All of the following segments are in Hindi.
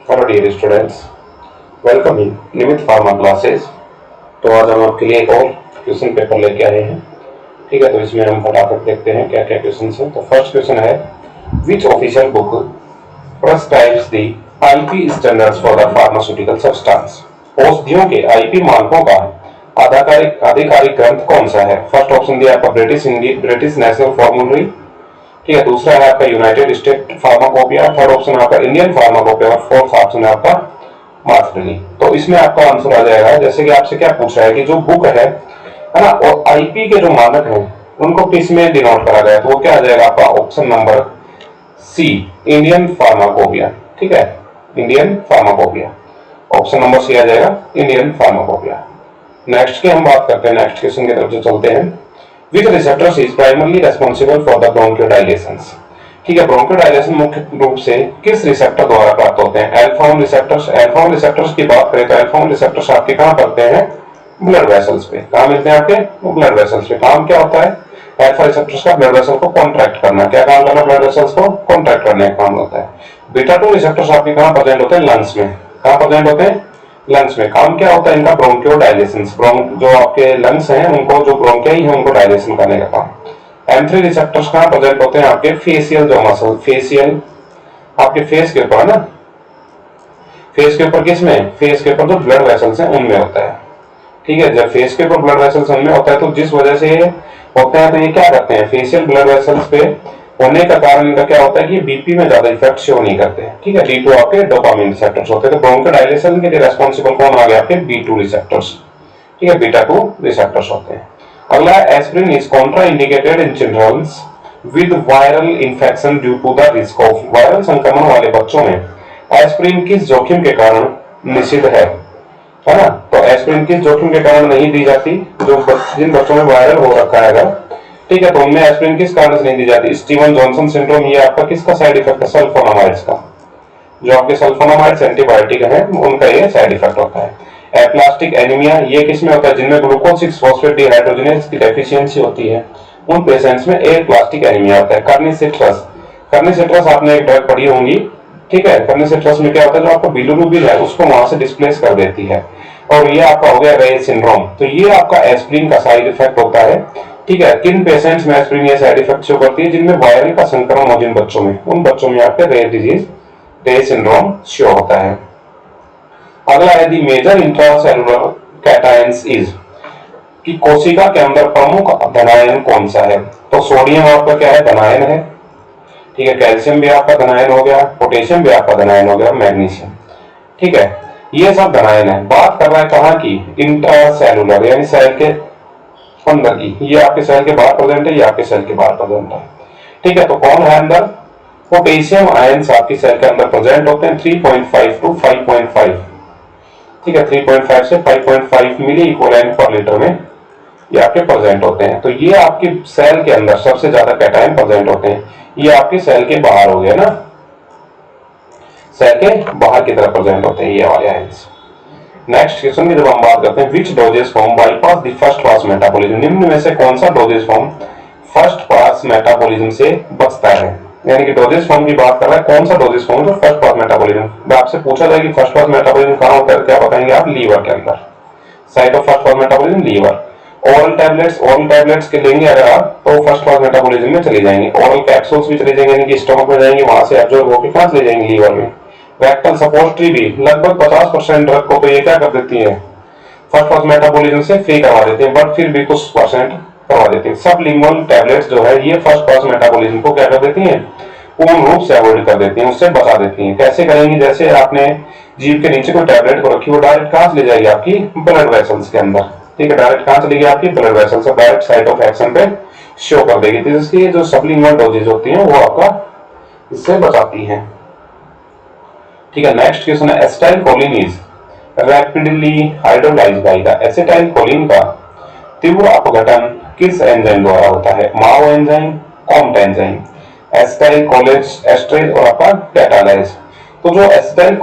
Hello dear students, welcome in Nimit pharma classes. तो आज हम आपके लिए एक और क्वेश्चन पेपर लेके आए हैं। ठीक है, तो इसमें हम फटाफट देखते हैं क्या क्या क्वेश्चन है। तो फर्स्ट क्वेश्चन है, which official book prescribes the IP standards for the pharmaceutical substance. औषधियों के आईपी मानकों का आधिकारिक ग्रंथ कौन सा है? फर्स्ट ऑप्शन दिया आपका ब्रिटिश नेशनल फॉर्मूलरी। ठीक है, दूसरा है आपका United state pharmacopoeia, third option आपका इंडियन फार्माकोपिया और फोर्थ ऑप्शन है आपका मार्कली। तो इसमें आपका आंसर आ जाएगा, जैसे कि आपसे क्या पूछ रहा है कि जो बुक है ना, और आईपी के जो मानक हैं उनको किस में डिनोट करा गया, तो वो क्या आ जाएगा आपका option number c, Indian pharmacopoeia. ठीक है, Indian pharmacopoeia, option number c आ जाएगा, इंडियन फार्माकोपिया। नेक्स्ट की हम बात करते हैं, नेक्स्ट क्वेश्चन की तरफ से चलते हैं। Which receptors is primarily responsible for the bronchodilations? ठीक है, ब्रोंकोडाइलेशन मुख्य रूप से किस रिसेप्टर द्वारा प्राप्त होते हैं? Alpha 1 receptors. अल्फा 1 रिसेप्टर्स की बात करें तो अल्फा 1 रिसेप्टर्स आपके कहां पड़ते हैं? ब्लड वेसल्स पे। कहां मिलते हैं आपके? ब्लड वेसल्स पे। काम क्या होता है अल्फा रिसेप्टर्स का? ब्लड वेसल को कॉन्ट्रैक्ट करना। क्या काम करना? ब्लड वेसल्स को कॉन्ट्रैक्ट करने का काम होता है। बीटा 2 रिसेप्टर्स आपके कहां प्रेजेंट होते हैं? लंग्स में। कहां प्रेजेंट होते हैं? लंग्स में। काम क्या होता है इनका? ब्रोंकियोडाइलेशन। जो आपके लंग्स हैं उनको, जो ब्रोंकियाई है उनको डायलेशन करने का काम। M3 रिसेप्टर्स कहां प्रेजेंट होते हैं? आपके फेशियल जो मसल, फेशियल आपके फेस के ऊपर ना, फेस के ऊपर किसमें? फेस के ऊपर जो ब्लड वेसल्स हैं उनमें होता है। ठीक है, जब फेस के ऊपर ब्लड वेसल्स उनमें होता है तो जिस वजह से होता है तो ये क्या करते हैं? फेशियल ब्लड वेसल्स पे होने का कारण इनका क्या होता है कि बीपी में ज्यादा इफेक्ट शो नहीं करते हैं। ठीक है, D2 आपके डोपामिन रिसेप्टर्स होते हैं। तो ब्रोंकोडाइलेशन के लिए रेस्पॉन्सिबल कौन आ गया? आपके B2 रिसेप्टर्स। ठीक है, बीटा 2 रिसेप्टर्स होते हैं। अगला, aspirin is contraindicated in childrens with viral infection due to the risk of. Viral संक्रमण वाले बच्चों में एस्पिरिन किस जोखिम के कारण निषिद्ध है ना? तो एस्पिरिन किस जोखिम के कारण नहीं दी जाती? जिन बच्चों में वायरल हो रखा है अगर, ठीक है, तो उनमें एस्पिरिन किस कारण से नहीं दी जाती? स्टीवन जॉनसन सिंड्रोम, ये आपका किसका साइड इफेक्ट है? सल्फोनामाइड्स का। जो आपके सल्फोनामाइड्स एंटीबायोटिक है उनका ये साइड इफेक्ट होता है। एप्लास्टिक एनीमिया, ये किसमें होता है? जिनमें ग्लूकोज 6 फॉस्फेट डिहाइड्रोजनेज की डेफिशिएंसी होती है उन पेशेंट्स में एप्लास्टिक एनीमिया होता है। कर्निसेट्रस आपने एक ड्रग पढ़ी होंगी। ठीक है, कर्निसेट्रस में क्या होता है? जो आपका बिलिरुबिन है उसको वहां से डिस्प्लेस कर देती है, और ये आपका हो गया रेय सिंड्रोम। तो ये आपका एस्पिरिन का साइड इफेक्ट होता है। ठीक है, किन पेशेंट्स में एस्पिरिन ये साइड इफेक्ट शो करती है? जिनमें वायरल का संक्रमण हो जिन बच्चों में, उन बच्चों में आपके rare disease, rare syndrome show होता है। अगला है the major intracellular cations is, कि कोशिका के अंदर प्रमुख धनायन कौन सा है? तो सोडियम आपका क्या है? धनायन है। ठीक है, कैल्शियम भी आपका धनायन हो गया, पोटेशियम भी आपका धनायन हो गया, मैग्नीशियम। ठीक है, ये सब धनायन है। बात कर रहा है कहां की? इंट्रासेलुलर, यानी सेल के अंदर की। ये आपके सेल के बाहर प्रेजेंट है, ये आपके सेल के बाहर प्रेजेंट है। ठीक है, तो कौन है अंदर? पोटेशियम आयंस आपकी सेल के अंदर प्रेजेंट होते हैं 3.5 टू 5.5। ठीक है, 3.5 से 5.5 मिली इक्विवेलेंट पर लीटर में ये आपके प्रेजेंट होते हैं। तो ये आपकी सेल के अंदर सबसे ज्यादा कैटायन प्रेजेंट होते हैं। ये आपके सेल के बाहर हो गए ना, सेल के बाहर की तरफ प्रेजेंट होते हैं ये वाले आयंस। नेक्स्ट क्वेश्चन की जब हम बात करते हैं, which dosages form bypass the first pass metabolism. निम्न में से कौन सा dosages form first pass metabolism से बचता है? यानी कि डोजेज फॉर्म की बात कर रहा है, कौन सा डोजेज फॉर्म जो फर्स्ट पास मेटाबॉलिज्म। आपसे पूछा जाए कि फर्स्ट पास मेटाबॉलिज्म कहां होता है, क्या बताएंगे आप? लीवर के अंदर। Site of first pass metabolism liver. Oral tablets के लेंगे अगर आप तो फर्स्ट पास मेटाबॉलिज्म में चली जाएंगे। ओरल कैप्सूल्स भी चली जाएंगे, यानी कि स्टमक में जाएंगे, वहां से एब्जॉर्ब होकर कहां चले जाएंगे? लीवर में। रेक्टल सपोजिटरी भी लगभग 50% ड्रग को तो ये क्या कर देती है? फर्स्ट पास मेटाबॉलिज्म से फ्री करवा देती है, बट फिर भी कुछ परसेंट करवा देती है। सबलिंगुअल टैबलेट्स जो है ये फर्स्ट पास मेटाबॉलिज्म को क्या कर देती हैं? पूर्ण रूप से अवॉइड कर देती हैं, उससे बचा देती हैं। कैसे करेंगी? जैसे आपने जीभ के नीचे कोई टैबलेट को रखी, वो डायरेक्ट कहां चली जाएगी? आपकी ब्लड वेसल्स के अंदर। ठीक है, डायरेक्ट कहां चलेगी? आपकी blood vessels, direct site of action पे शो कर देगी। तो इसकी जो सबलिंगुअल डोजेज होती हैं वो आपका इससे बचाती हैं। ठीक है, नेक्स्ट क्वेश्चन है, acetyl choline is rapidly hydrolysed by the. Acetyl choline का तीव्र अपघटन किस एंजाइम द्वारा होता है? MAO enzyme, COMT enzyme, acetyl cholinesterase और आपका कैटालाइज। तो जो एसिटाइल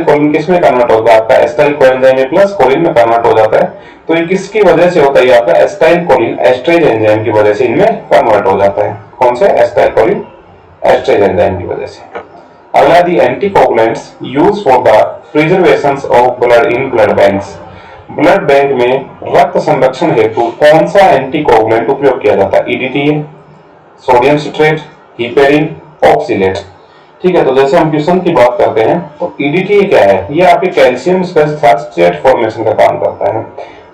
कोलिन किस में कन्वर्ट होता है? आपका एसिटाइल कोएंजाइम में प्लस कोलिन में कन्वर्ट हो जाता है। तो ये किसकी वजह से होता है? आपका एसिटाइल कोलिन एस्ट्रेज एंजाइम की वजह से इनमें कन्वर्ट हो जाता है। कौन से? एसिटाइल कोलिन एस्ट्रेज एंजाइम की वजह से। अगला the anticoagulants use for the preservation of blood in blood banks. Blood bank में रक्त संरक्षण हेतु कौन सा एंटीकोगुलेंट उपयोग किया जाता है? EDT, sodium citrate, heparin, oxalate. ठीक है, तो जैसे हम क्वेश्चन की बात करते हैं तो ईडीटी क्या है? ये आपके कैल्शियम सब्सट्रेट फॉर्मेशन का काम करता है।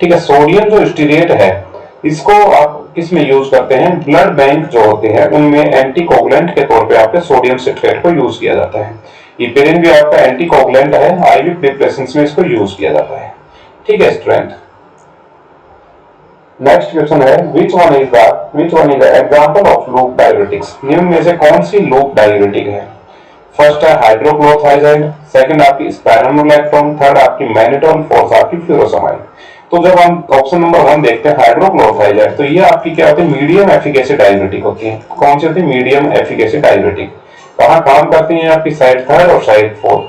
ठीक है, सोडियम जो स्टीरेट है इसको आप किस में यूज करते हैं? ब्लड बैंक जो होते हैं उनमें एंटीकोगुलेंट के तौर पे आपके सोडियम सिट्रेट को यूज किया जाता है। हिपेरिन भी आपका एंटीकोगुलेंट है, आईवी प्रिपरेशंस में इसको यूज किया जाता है। ठीक है स्टूडेंट, नेक्स्ट क्वेश्चन है which one is the example of loop diuretics? निम्न में से कौन सी लूप डाययूरेटिक है? फर्स्ट है हाइड्रोक्लोरोथाइजाइड, सेकंड आपकी स्पाइरोनोलैक्टोन, थर्ड आपकी मैनिटोल, फोर्थ आपकी फ्यूरोसमाइड। तो जब हम ऑप्शन नंबर 1 देखते हैं हाइड्रोक्लोरोथाइजाइड, तो ये आपकी क्या होती है? मीडियम एफिकेसी डाययूरेटिक होती है। कौन सी होती है? Medium efficacy diuretic. कहाँ काम करती है? आपकी साइड 3 और साइड 4।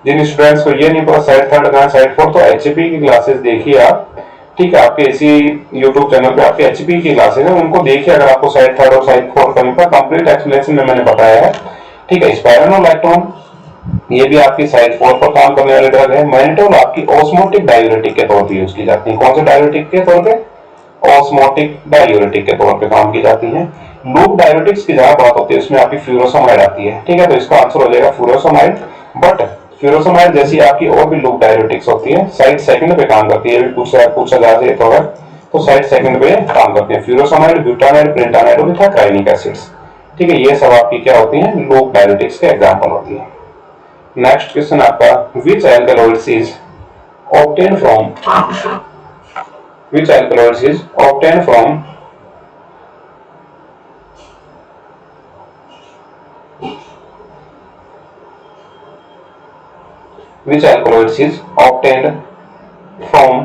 जिन स्टूडेंट्स को ये नहीं पता साइड 3 कहाँ साइड 4, तो एचपी की क्लासेस देखिए आप। ठीक है, आपके इसी यूट्यूब चैनल पे आपके एचपी की क्लासेस है, उनको देखिए अगर आपको साइड 3 और साइड 4 करने पर कंप्लीट एक्सप्लेनेशन में मैंने बताया है। ठीक है, स्पाइरोनोलैक्टोन ये भी आपकी साइड 4 पर काम करने वाली ड्रग है। मैनिटोल आपकी ऑस्मोटिक डाययूरेटिक के तौर पर यूज की जाती है। कौन से डाययूरेटिक के तौर पे? ऑस्मोटिक डाययूरेटिक के तौर पे काम की जाती है। लूप डाययूरेटिक्स की जहां बात होती है उसमें आपकी फ्यूरोसमाइड आती है। ठीक है, तो इसका आंसर हो जाएगा फ्यूरोसमाइड। बट फ्यूरोसमाइड जैसी आपकी और भी लूप डाययूरेटिक्स होती है, साइड सेकंड पे काम करती है। ये भी पूछा जा सकता है तो साइड सेकंड पे काम करती है। फ्यूरोसमाइड, ब्यूटानाइड, प्रिंटानाइड और इथाकाइनिक एसिड्स। ठीक है, ये सब आपकी क्या होती है? लूप डाययूरेटिक्स के एग्जांपल होती है। नेक्स्ट क्वेश्चन आपका which alkaloids is obtained from which alkaloids is obtained from which alkaloids is obtained from,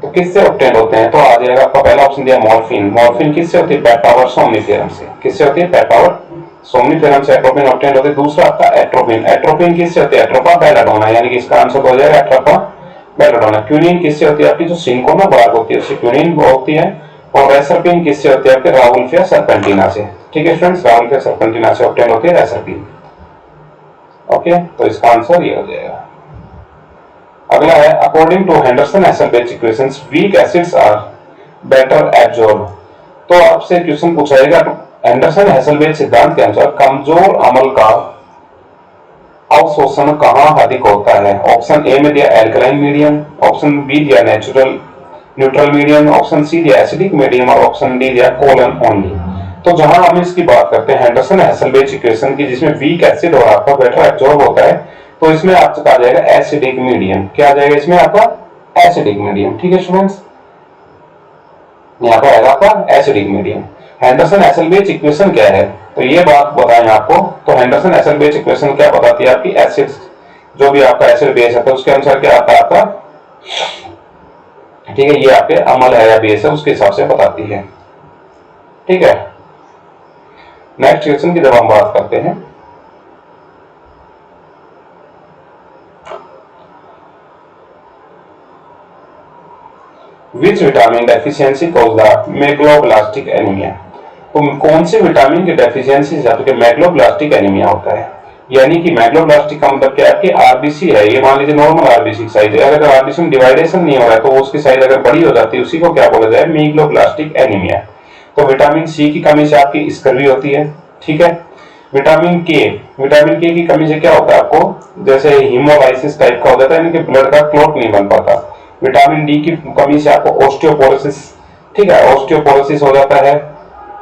तो किससे ऑब्टेन होते हैं? तो आ जाएगा आपका पहला ऑप्शन दिया मॉर्फिन। मॉर्फिन किससे होती है? पेप्टावर सोमनिफेरम से। किससे होती है? पेप्टावर सोमनिफेरम से एट्रोपिन ऑब्टेन होती है। दूसरा आपका एट्रोपिन। एट्रोपिन किससे होती है? एट्रोपा बेलाडोना, यानी कि इसका आंसर हो जाएगा एट्रोपा बेलाडोना। क्यूनिन किससे होती है? आपकी जो सिंकोना बार्क होती है उससे क्यूनिन होती है। और रेसरपिन किससे होती है? आपके राउल्फिया सर्पेंटिना से। ठीक है फ्रेंड्स, राउल्फिया सर्पेंटिना से ऑब्टेन होती है रेसरपिन। ओके, तो इसका आंसर ये हो जाएगा। अगला है according to Henderson Hasselbalch equations weak acids are better absorb. तो आपसे क्वेश्चन पूछा जाएगा हेंडरसन-हेसलबेच सिद्धांत के अनुसार कमजोर अम्ल का अवशोषण कहां अधिक होता है? ऑप्शन ए में दिया एल्कलाइन मीडियम, ऑप्शन बी दिया न्यूट्रल मीडियम, ऑप्शन सी दिया एसिडिक मीडियम और ऑप्शन डी दिया कोलन ओनली। तो जहां हम इसकी बात करते हैं हेंडरसन-हेसलबेच इक्वेशन की, जिसमें वीक एसिड और आपका बेटर एब्जॉर्ब होता है, तो इसमें आपका आ जाएगा एसिडिक मीडियम। क्या आ जाएगा इसमें? आपका एसिडिक मीडियम। ठीक है स्टूडेंट्स, यहाँ पर आएगा आपका एसिडिक मीडियम। हेंडरसन-हेसलबेच इक्वेशन क्या है? तो ये बात बताएं आपको। तो हेंडरसन-हेसलबेच इक्वेशन क्या बताती है? आपकी एसिड, जो भी आपका एसिड बेस है तो उसके अनुसार क्या आता है आपका? ठीक है, ये आपके अम्ल है या बेस है उसके हिसाब से बताती है। ठीक है, नेक्स्ट क्वेश्चन की जब हम बात करते हैं, Which vitamin deficiency cause the megaloblastic anemia? तो कौन से विटामिन की डेफिशिएंसी से आपके मैग्लोब्लास्टिक एनीमिया होता है? यानी कि मैग्लोब्लास्टिक का मतलब क्या है? आपकी आरबीसी है, ये मान लीजिए नॉर्मल आरबीसी साइज है, अगर आरबीसी में डिवाइडेशन नहीं हो रहा है तो उसकी साइज अगर बड़ी हो जाती है उसी को क्या बोला जाए? Megaloblastic anaemia. तो विटामिन सी की कमी से आपकी स्कर्वी होती है। ठीक है, विटामिन के की कमी से क्या होता है? आपको जैसे हीमोलाइसिस टाइप का हो जाता है, यानी कि ब्लड का क्लॉट नहीं बन पाता। विटामिन डी की कमी से आपको ऑस्टियोपोरोसिस, ठीक है, ऑस्टियोपोरोसिस हो जाता है।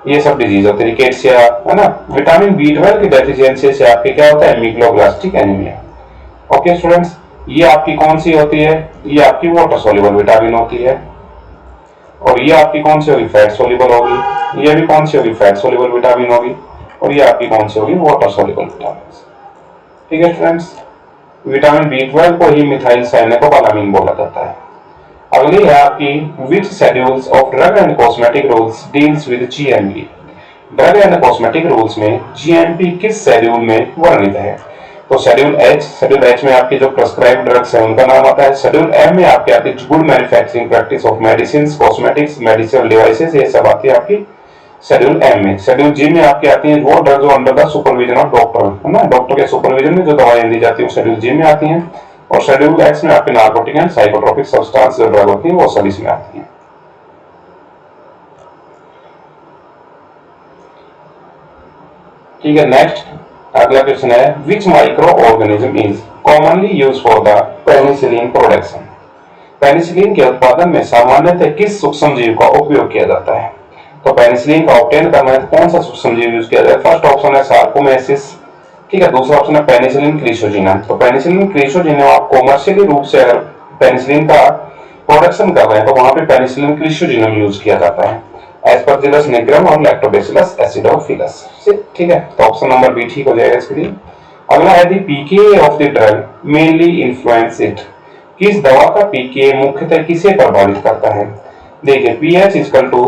ये सब डिजीज होती है, रिकेट्सिया, है ना। विटामिन बी12 की डेफिशिएंसी से आपके क्या होता है? Megaloblastic anaemia. ओके स्टूडेंट्स, ये आपकी कौन सी होती है? ये आपकी वाटर सोल्यूबल विटामिन होती है। और ये आपकी कौन सी होगी? फैट सोल्यूबल होगी। ये भी कौन सी होगी? फैट सोल्यूबल विटामिन होगी। और ये आपकी कौन सी होगी? Water soluble vitamin. ठीक है स्टूडेंट्स, विटामिन बी12 को ही मिथाइल साइनेकोबालामीन बोला जाता है। अगली है आपकी which schedules of drug and cosmetic rules deals with GMP? Drug and cosmetic rules में GMP किस शेड्यूल में वर्णित है? तो शेड्यूल एच में आपकी जो प्रिस्क्राइब ड्रग्स है उनका नाम आता है। शेड्यूल एम में आपके आती है good manufacturing practice of medicine, cosmetics, medicinal devices, ये सब आती है आपकी शेड्यूल एम में। शेड्यूल जी में आपकी आती है वो ड्रग जो under the supervision of doctor, है ना, डॉक्टर के सुपरविजन में जो दवाएं दी जाती है वो शेड्यूल जी में आती हैं। और शेड्यूल एक्स में आपके नार्कोटिक एंड साइकोट्रोपिक सब्सटेंस जो ड्रग होती है वो सब इसमें आती है। ठीक है, नेक्स्ट अगला क्वेश्चन है which micro organism is commonly use for the penicillin production. Penicillin के उत्पादन में सामान्यतः किस सूक्ष्म जीव का उपयोग किया जाता है? तो पेनिसिलिन का ऑब्टेन करना है तो कौन सा सूक्ष्म जीव यूज किया जाए? फर्स्ट ऑप्शन है सार्कोमेसिस, ठीक है, दूसरा ऑप्शन है पेनिसिलिन क्रिसोजिनम। तो पेनिसिलिन क्रिसोजिनम आप कॉमर्शियली रूप से अगर पेनिसिलिन का प्रोडक्शन कर रहे हैं तो वहां पे पेनिसिलिन क्रिसोजिनम यूज किया जाता है, एस्परजिलस निग्रम और लैक्टोबैसिलस एसिडोफिलस। ठीक है, तो ऑप्शन नंबर बी ठीक हो जाएगा इसके लिए। अगला है the PK of the drug mainly influence it. किस दवा का पीके मुख्यतः किसे प्रभावित करता है? देखिए पीएच इक्वल टू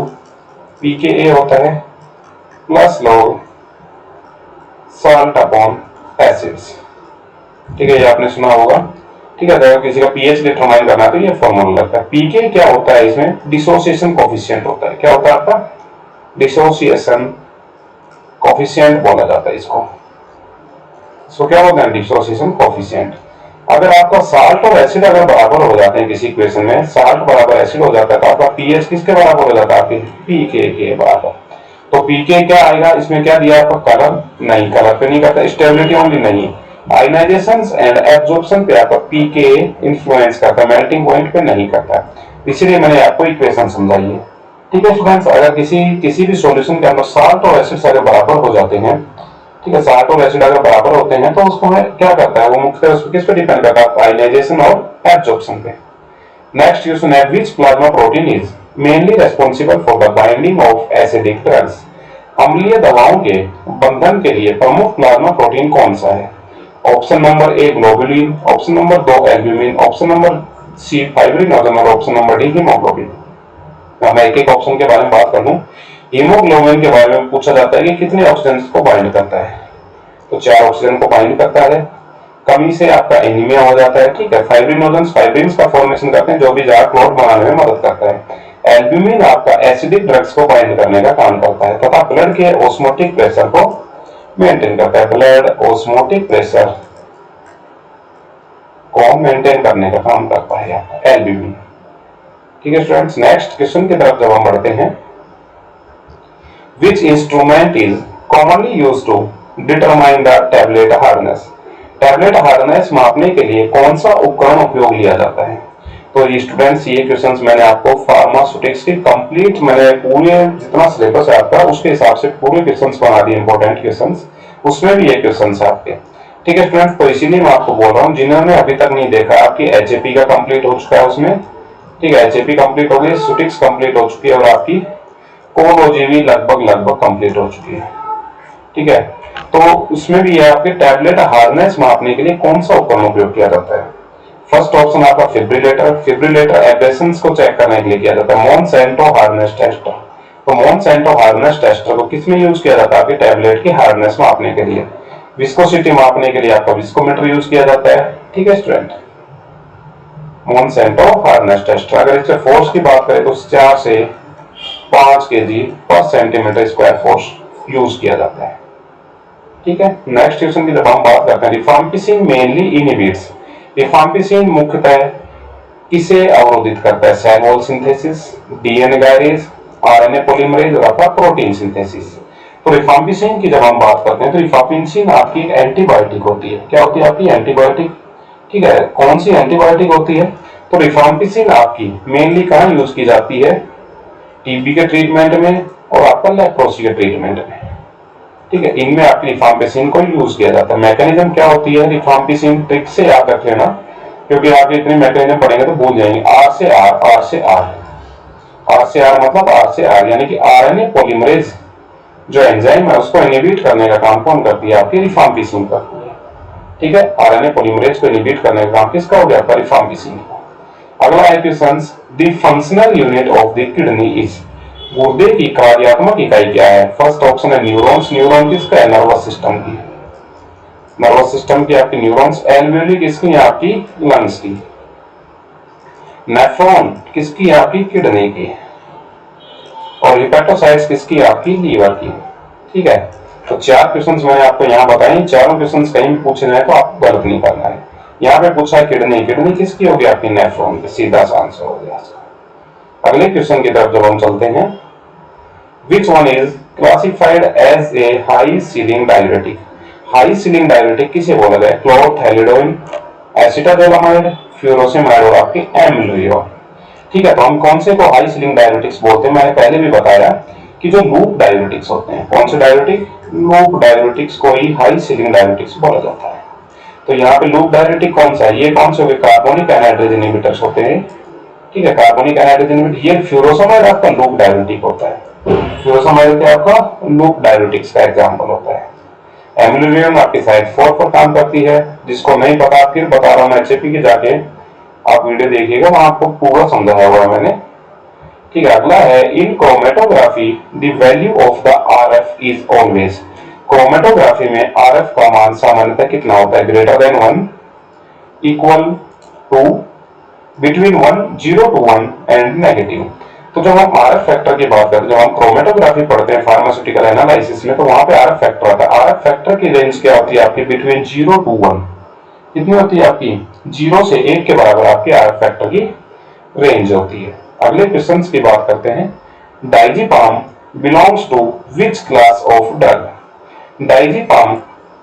पीके होता है plus log salt upon acids. ठीक है, ये आपने सुना होगा। ठीक है, अगर किसी का पीएच डिटरमाइन करना है तो ये फॉर्मूला लगता है। पीके क्या होता है? इसमें डिसोसिएशन कोफिशिएंट होता है। क्या होता है आपका? डिसोसिएशन कोफिशिएंट बोला जाता है इसको। सो क्या होता है? Dissociation coefficient. अगर आपका साल्ट और एसिड अगर बराबर हो जाते हैं किसी इक्वेशन में, साल्ट बराबर एसिड हो जाता है तो आपका पीएच किसके बराबर हो जाता है? आपके पीके के बराबर। तो पीके क्या आएगा? इसमें क्या दिया आपका? कलर नहीं, कलर पे नहीं करता, स्टेबिलिटी ओनली नहीं, आयनाइजेशन एंड एब्जॉर्प्शन पे आपका पीके इन्फ्लुएंस करता है, मेल्टिंग पॉइंट पे नहीं करता। इसलिए मैंने आपको इक्वेशन समझाई है। ठीक है स्टूडेंट्स, अगर किसी भी सॉल्यूशन के अंदर साल्ट और एसिड अगर बराबर हो जाते हैं, ठीक है, साल्ट और एसिड अगर बराबर होते हैं तो उसको क्या करता है? वो मुख्यतः किस पे डिपेंड करता है? आयनाइजेशन और एब्जॉर्प्शन पे। नेक्स्ट क्वेश्चन है which plasma protein is mainly responsible for the binding of acidic drugs. अम्लीय दवाओं के बंधन के लिए प्रमुख प्लाज्मा प्रोटीन कौन सा है? Option number A globulin, option number 2 albumin, option number C fibrin और ऑप्शन नंबर डी हीमोग्लोबिन। मैं एक एक ऑप्शन के बारे में बात कर लूं। हीमोग्लोबिन के बारे में पूछा जाता है कि कितने ऑक्सीजन को बाइंड करता है? तो 4 ऑक्सीजन को बाइंड करता है। कमी से आपका एनीमिया हो जाता है। ठीक है, फाइब्रिनोजेंस फाइब्रिन्स का फॉर्मेशन करते हैं जो भी जार क्लॉट बनाने में मदद करता है। एल्ब्यूमिन आपका एसिडिक ड्रग्स को बाइंड करने का काम करता है तथा ब्लड के ऑस्मोटिक प्रेशर को मेंटेन करता है। ब्लड ऑस्मोटिक प्रेशर को मेंटेन करने का काम करता है एल्ब्यूमिन। ठीक है स्टूडेंट्स, नेक्स्ट क्वेश्चन की तरफ जब हम बढ़ते हैं, Which instrument is commonly used to determine the tablet hardness? Tablet hardness मापने के लिए कौन सा उपकरण उपयोग लिया जाता है? तो ये स्टूडेंट्स ये क्वेश्चंस मैंने आपको फार्मास्यूटिक्स की कंप्लीट मैंने पूरे जितना सिलेबस है आपका उसके हिसाब से पूरे क्वेश्चंस बना दिए, इंपॉर्टेंट क्वेश्चंस, उसमें भी ये क्वेश्चंस है आपके। ठीक है स्टूडेंट्स, तो इसीलिए मैं आपको बोल रहा हूँ जिन्होंने अभी तक नहीं देखा, आपकी एचएपी का कंप्लीट हो चुका है उसमें। ठीक है, एचएपी कंप्लीट हो गई, सुटिक्स कंप्लीट हो चुकी है और आपकी कोलोजीवी लगभग कंप्लीट हो चुकी है। ठीक है, तो उसमें भी है आपके टैबलेट हार्डनेस मापने के लिए कौन सा उपकरण उपयोग किया जाता है? फर्स्ट ऑप्शन आपका फिब्रिलेटर। फिब्रिलेटर एब्रेशंस को चेक करने के लिए किया जाता है। Monsanto hardness tester. तो मोनसेंटो हार्डनेस टेस्टर को किसमें यूज किया जाता है? आपके टैबलेट की हार्डनेस मापने के लिए। विस्कोसिटी मापने के लिए आपका विस्कोमीटर यूज किया जाता है। ठीक है स्टूडेंट, मोनसेंटो हार्डनेस टेस्टर। अगर इसके फोर्स की बात करें तो 4 से 5 kg पर सेंटीमीटर स्क्वायर फोर्स यूज किया जाता है। ठीक है, नेक्स्ट क्वेश्चन की जब हम बात करते हैं, रिफाम्पिसिन मेनली इनहिबिट्स। रिफाम्पिसिन मुख्यतः किसे अवरोधित करता है? Cell wall synthesis, DNA gyrase, RNA polymerase और आपका प्रोटीन सिंथेसिस। तो रिफाम्पिसिन की जब हम बात करते हैं तो रिफाम्पिसिन आपकी एक एंटीबायोटिक होती है। क्या होती है आपकी? एंटीबायोटिक। ठीक है, कौन सी एंटीबायोटिक होती है? तो रिफाम्पिसिन आपकी मेनली कहाँ यूज की जाती है? टीबी के ट्रीटमेंट में और आपका लेप्रोसी के ट्रीटमेंट में। ठीक है, इनमें आपकी रिफाम्पिसिन को यूज किया जाता है। मैकेनिज्म क्या होती है रिफाम्पिसिन? ट्रिक से याद रख लेना क्योंकि आप इतने मैकेनिज्म पढ़ेंगे तो भूल जाएंगे। आर से आर, आर से आर, आर से आर मतलब आर से आर, यानी कि आरएनए पॉलीमरेज जो एंजाइम है उसको इनहिबिट करने का काम कौन करती है? आपकी रिफाम्पिसिन करती है। ठीक है, आरएनए पॉलीमरेज को इनहिबिट करने का काम किसका हो गया? आपका रिफाम्पिसिन। अगला है question, the functional unit of the kidney is. गुर्दे की कार्यात्मक इकाई क्या है? फर्स्ट ऑप्शन है न्यूरॉन्स। न्यूरॉन किसका है? नर्वस सिस्टम की। नर्वस सिस्टम की आपकी न्यूरॉन्स। एल्वेओली किसकी है? आपकी लंग्स की। नेफ्रॉन किसकी है? आपकी किडनी की। और और हिपेटोसाइट्स किसकी, आपकी लीवर की। ठीक है, तो 4 क्वेश्चंस मैंने आपको यहाँ बताए, चारों क्वेश्चंस कहीं भी पूछे जाए तो आपको गलत नहीं करना है। यहाँ पे पूछा है किडनी, किडनी किसकी होगी, आपकी नेफ्रॉन की, सीधा सा आंसर हो गया। अगले क्वेश्चन की तरफ जब हम चलते हैं, which one is classified as a high ceiling diuretic. High ceiling diuretic किसे बोला गया, क्लोरथैलिडोइन, एसिटाजोलामाइड, फ्यूरोसेमाइड और आपकी एमिलोइड। ठीक है, तो हम कौन से को हाई सीलिंग डायरेटिक्स बोलते हैं, मैंने पहले भी बताया कि जो लूप डायरेटिक्स होते हैं, कौन से डायरेटिक, लूप डायरेटिक्स को ही हाई सीलिंग डायरेटिक्स बोला जाता है। तो यहाँ पे लूप डायरेटिक कौन सा है, ये कौन से हो गए, कार्बोनिक एनहाइड्रेज इनहिबिटर्स होते हैं। ठीक है, कार्बोनिक एनहाइड्रेज इनहिबिटर, ये फ्यूरोसेमाइड आपका लूप डायरेटिक होता है। फ्यूरोसेमाइड क्या आपका लूप डायरेटिक्स का एग्जांपल होता है। एमिलोइड आपकी साइड 4 पर काम करती है, जिसको नहीं पता फिर बता रहा हूँ मैं, एचएपी के जाके आप वीडियो देखिएगा, वहां आपको पूरा समझाया हुआ है मैंने। ठीक है, अगला है, in chromatography the value of the RF is always. Chromatography में आरएफ का मान सामान्यतः कितना होता है, greater than 1, equal to, between 1, 0 to 1 and negative. तो जब हम आरएफ फैक्टर की बात करते हैं, जब हम क्रोमेटोग्राफी पढ़ते हैं फार्मास्यूटिकल एनालिसिस में, तो वहां पे आरएफ फैक्टर आता है। आरएफ फैक्टर की रेंज क्या होती है आपकी, बिटवीन 0 to 1, कितनी होती है आपकी, 0 से 1 के बराबर आपकी आरएफ फैक्टर की रेंज होती है। अगले क्वेश्चन की बात करते हैं, diazepam belongs to which class of drug. Diazepam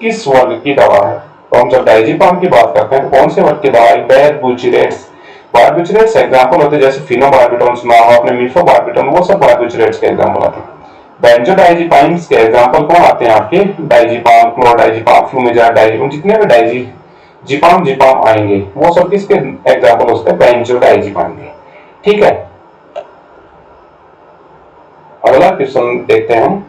किस वर्ग की दवा है। तो हम जब डाइजीपाम की बात करते हैं तो कौन से वर्ग की दवा है, बारबिचुरेट्स। बारबिचुरेट्स एग्जांपल होते हैं जैसे फिनोबार्बिटॉन सुना हो आपने, मिफोबार्बिटॉन, वो सब बारबिचुरेट्स के एग्जांपल आते हैं। बेंजोडाइजीपाइम्स के एग्जांपल कौन आते हैं आपके, डाइजीपाम, क्लोरडाइजीपाम, फ्लूमिजाइड, डाइजीपाम, जितने भी डाइजीपाम जीपाम आएंगे वो सब किसके एग्जांपल होते हैं, बेंजोडाइजीपाम के। ठीक है, अगला क्वेश्चन देखते हैं हम,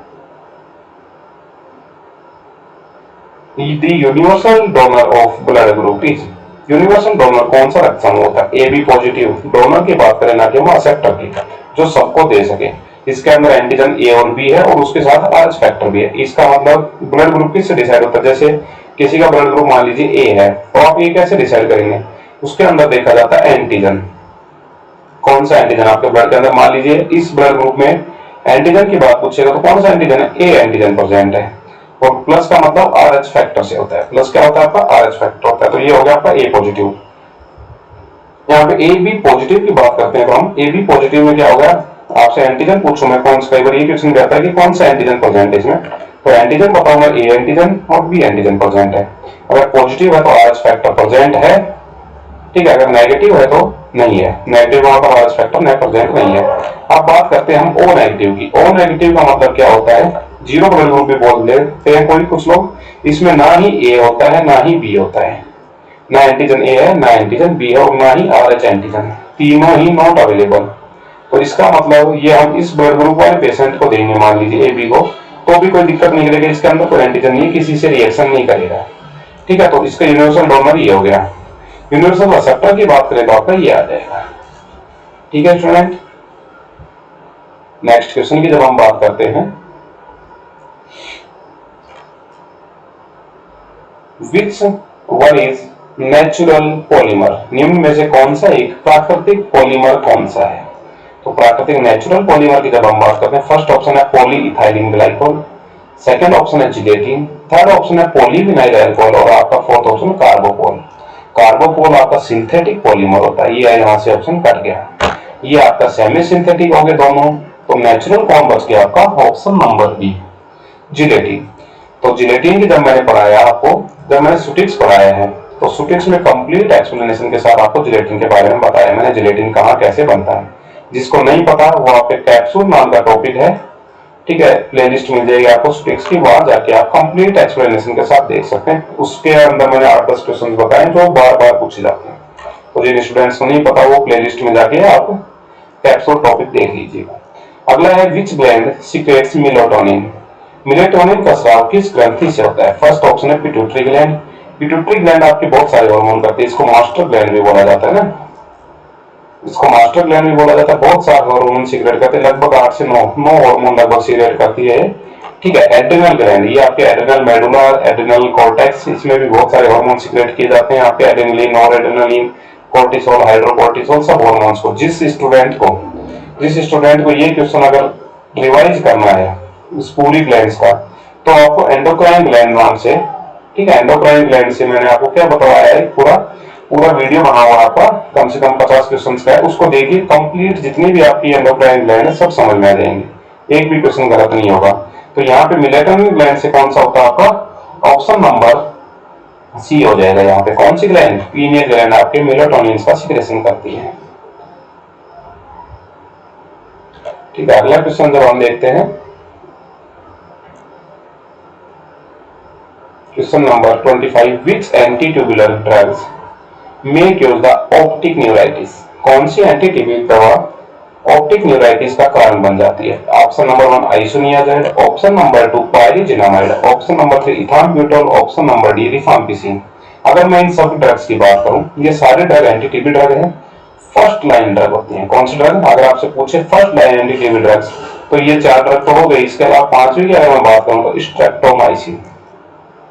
the universal donor of blood group is. Universal donor कौन सा रक्त समूह होता है, ए बी पॉजिटिव। डोनर की बात करें ना कि एक्सेप्टर की, जो सबको दे सके। इसके अंदर एंटीजन ए और बी है और उसके साथ आरएच फैक्टर भी है। इसका मतलब ब्लड ग्रुप किससे डिसाइड होता है, जैसे किसी का ब्लड ग्रुप मान लीजिए ए है, तो आप ये कैसे डिसाइड करेंगे, उसके अंदर देखा जाता है एंटीजन। कौन सा एंटीजन आपके ब्लड के अंदर, मान लीजिए इस ब्लड ग्रुप में एंटीजन की बात पूछेगा तो कौन सा एंटीजन है, ए एंटीजन प्रेजेंट है। और प्लस का मतलब आरएच फैक्टर से होता है, प्लस क्या होता है आपका, आरएच फैक्टर होता है। तो ये हो गया आपका ए पॉजिटिव। यहाँ पे ए बी पॉजिटिव की बात करते हैं तो हम ए बी पॉजिटिव में क्या होगा, आपसे एंटीजन पूछूं मैं कौन सा, कई बार ये क्वेश्चन कहता है कि कौन सा एंटीजन प्रेजेंट है इसमें, तो एंटीजन बताऊंगा ए एंटीजन और बी एंटीजन प्रेजेंट है। अगर पॉजिटिव है तो आरएच फैक्टर प्रेजेंट है। ठीक है, अगर नेगेटिव है तो नहीं है, नेगेटिव वहां पर आरएच फैक्टर नहीं प्रेजेंट नहीं है। अब बात करते हैं हम ओ नेगेटिव की। ओ नेगेटिव का मतलब क्या होता है, जीरो ब्लड ग्रुप भी बोल लेते हैं कोई कुछ लोग, इसमें ना ही ए होता है ना ही बी होता है, ना एंटीजन ए है ना एंटीजन बी है और ना ही आरएच एंटीजन, तीनों ही नॉट अवेलेबल। तो इसका मतलब ये हम इस ब्लड ग्रुप वाले पेशेंट को देंगे, मान लीजिए ए बी को, तो भी कोई दिक्कत नहीं करेगी, इसके अंदर कोई एंटीजन नहीं, किसी से रिएक्शन नहीं करेगा। ठीक है, तो इसका यूनिवर्सल डोनर ये हो गया। यूनिवर्सल एक्सेप्टर की बात करें तो आपका ये आ जाएगा। ठीक है स्टूडेंट, नेक्स्ट क्वेश्चन की जब हम बात करते हैं, which one is natural polymer. निम्न में से कौन सा एक प्राकृतिक पॉलीमर कौन सा है। तो प्राकृतिक नेचुरल पॉलीमर की जब हम बात करते हैं, फर्स्ट ऑप्शन है पॉलीइथाइलिन ग्लाइकोल, सेकंड ऑप्शन है जिलेटिन, थर्ड ऑप्शन है पॉलीविनाइल अल्कोहल और आपका फोर्थ ऑप्शन कार्बोपोल। कार्बोपोल आपका सिंथेटिक पॉलीमर होता है, ये यहाँ से ऑप्शन कट गया, ये आपका सेमी सिंथेटिक हो गए दोनों। तो नेचुरल कौन बच गया आपका, ऑप्शन नंबर बी जिलेटिन। तो जिलेटिन की जब मैंने पढ़ाया आपको, जब मैंने सुटिक्स पढ़ाया है तो सुटिक्स में कंप्लीट एक्सप्लेनेशन के साथ आपको जिलेटिन के बारे में बताया मैंने, जिलेटिन कहाँ कैसे बनता है। जिसको नहीं पता वो आपके कैप्सूल नाम का टॉपिक है, ठीक है, प्लेलिस्ट मिल जाएगी आपको सुटिक्स की, वहां जाके आप कंप्लीट एक्सप्लेनेशन के साथ देख सकते हैं। उसके अंदर मैंने 8-10 क्वेश्चन बताए जो बार बार पूछे जाते हैं, तो जिन स्टूडेंट्स को नहीं पता वो प्लेलिस्ट में जाके आप कैप्सूल टॉपिक देख लीजिएगा। अगला है विच ग्लैंड सीक्रेट्स मेलाटोनिन। मेलाटोनिन का स्राव किस ग्रंथि से होता है। फर्स्ट ऑप्शन है पिट्यूटरी ग्लैंड। पिट्यूटरी ग्लैंड आपके बहुत सारे हार्मोन करती है, इसको मास्टर ग्लैंड भी बोला जाता है ना, इसको मास्टर ग्लैंड भी बोला जाता है। बहुत सारे हार्मोन सीक्रेट करते हैं, लगभग 8 से 9 हार्मोन लगभग सीक्रेट करती है। ठीक है, एड्रिनल ग्लैंड, ये आपके एड्रिनल मेडुला, एड्रिनल कॉर्टेक्स, इसमें भी बहुत सारे हार्मोन सीक्रेट किए जाते हैं आपके, एड्रेनलिन, नॉरएड्रेनलिन, कोर्टिसोल, हाइड्रोकोर्टिसोल, सब हार्मोन्स को। जिस स्टूडेंट को ये क्वेश्चन अगर रिवाइज करना है इस पूरी ग्लैंड्स का, तो आपको एंडोक्राइन ग्लैंड नाम से, ठीक है, एंडोक्राइन ग्लैंड से मैंने आपको क्या बताया है, पूरा पूरा वीडियो बना हुआ आपका, कम से कम 50 क्वेश्चन का है, उसको देखिए कंप्लीट, जितनी भी आपकी एंडोक्राइन ग्लैंड है सब समझ में आ जाएंगे, एक भी क्वेश्चन गलत नहीं होगा। तो यहाँ पे मिलेटरी ग्लैंड से कौन सा होता है आपका, ऑप्शन नंबर सी हो जाएगा। यहाँ पे कौन सी ग्लैंड, पीनियल ग्लैंड आपके मेलाटोनिन का सिक्रेशन करती है। ठीक है, अगला क्वेश्चन जब हम देखते हैं, question number 25, which anti tubular drugs may cure the optic neuritis, कौन सी एंटी ट्यूबुलर दवा ऑप्टिक न्यूराइटिस का कारण बन जाती है। Option number 1 isoniazid, option number 2 pyrazinamide, option number 3 ethambutol, option number D rifampicin. अगर मैं इन सब ड्रग्स की बात करूं, ये सारे ड्रग एंटी टीबी ड्रग हैं, फर्स्ट लाइन ड्रग होती हैं। कौन सी ड्रग, अगर आपसे पूछे first line anti TB drugs, तो ये 4 ड्रग तो हो गई, इसके अलावा पांचवी की अगर मैं बात करूं तो स्ट्रेप्टोमाइसिन।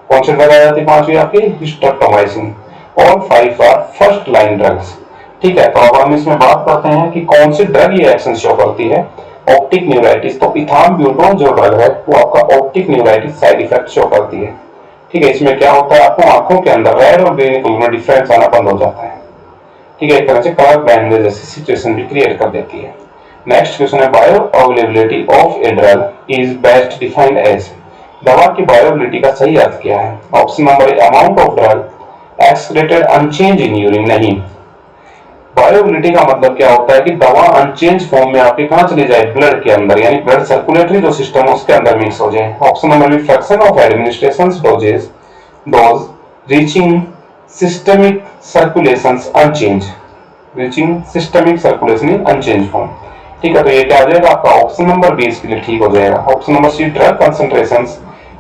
कौन सी ड्रग आ जाती है पांचवी आपकी, streptomycin. All 5 are first line drugs. ठीक है, तो अब हम इसमें बात करते हैं कि कौन सी ड्रग ये एक्शन शो करती है ऑप्टिक न्यूराइटिस। तो इथाम्ब्यूटोल जो ड्रग है वो आपका optic neuritis side effect show करती है। ठीक है, इसमें क्या होता है, आपको आंखों के अंदर रेड और ग्रीन कलर में डिफरेंस आना बंद हो जाता है। ठीक है, एक तरह से कलर ब्लाइंडनेस जैसी सिचुएशन भी क्रिएट कर देती है। नेक्स्ट क्वेश्चन है, bio availability of a drug is best defined as, दवा की बायोअवेलेबिलिटी का सही अर्थ क्या है। Option number A amount of drug excreted unchange in urine, नहीं, बायोअवेलेबिलिटी का मतलब क्या होता है कि दवा अनचेंज फॉर्म में आपके कहां चली जाए, ब्लड के अंदर, यानी ब्लड सर्कुलेटरी जो सिस्टम है उसके अंदर मिक्स हो जाए। Option number B fraction of administration dose reaching systemic circulations unchange, reaching systemic circulation in unchange form. ठीक है, तो ये क्या आ जाएगा आपका, ऑप्शन नंबर बी इसके लिए ठीक हो जाएगा। Option number C drug concentrations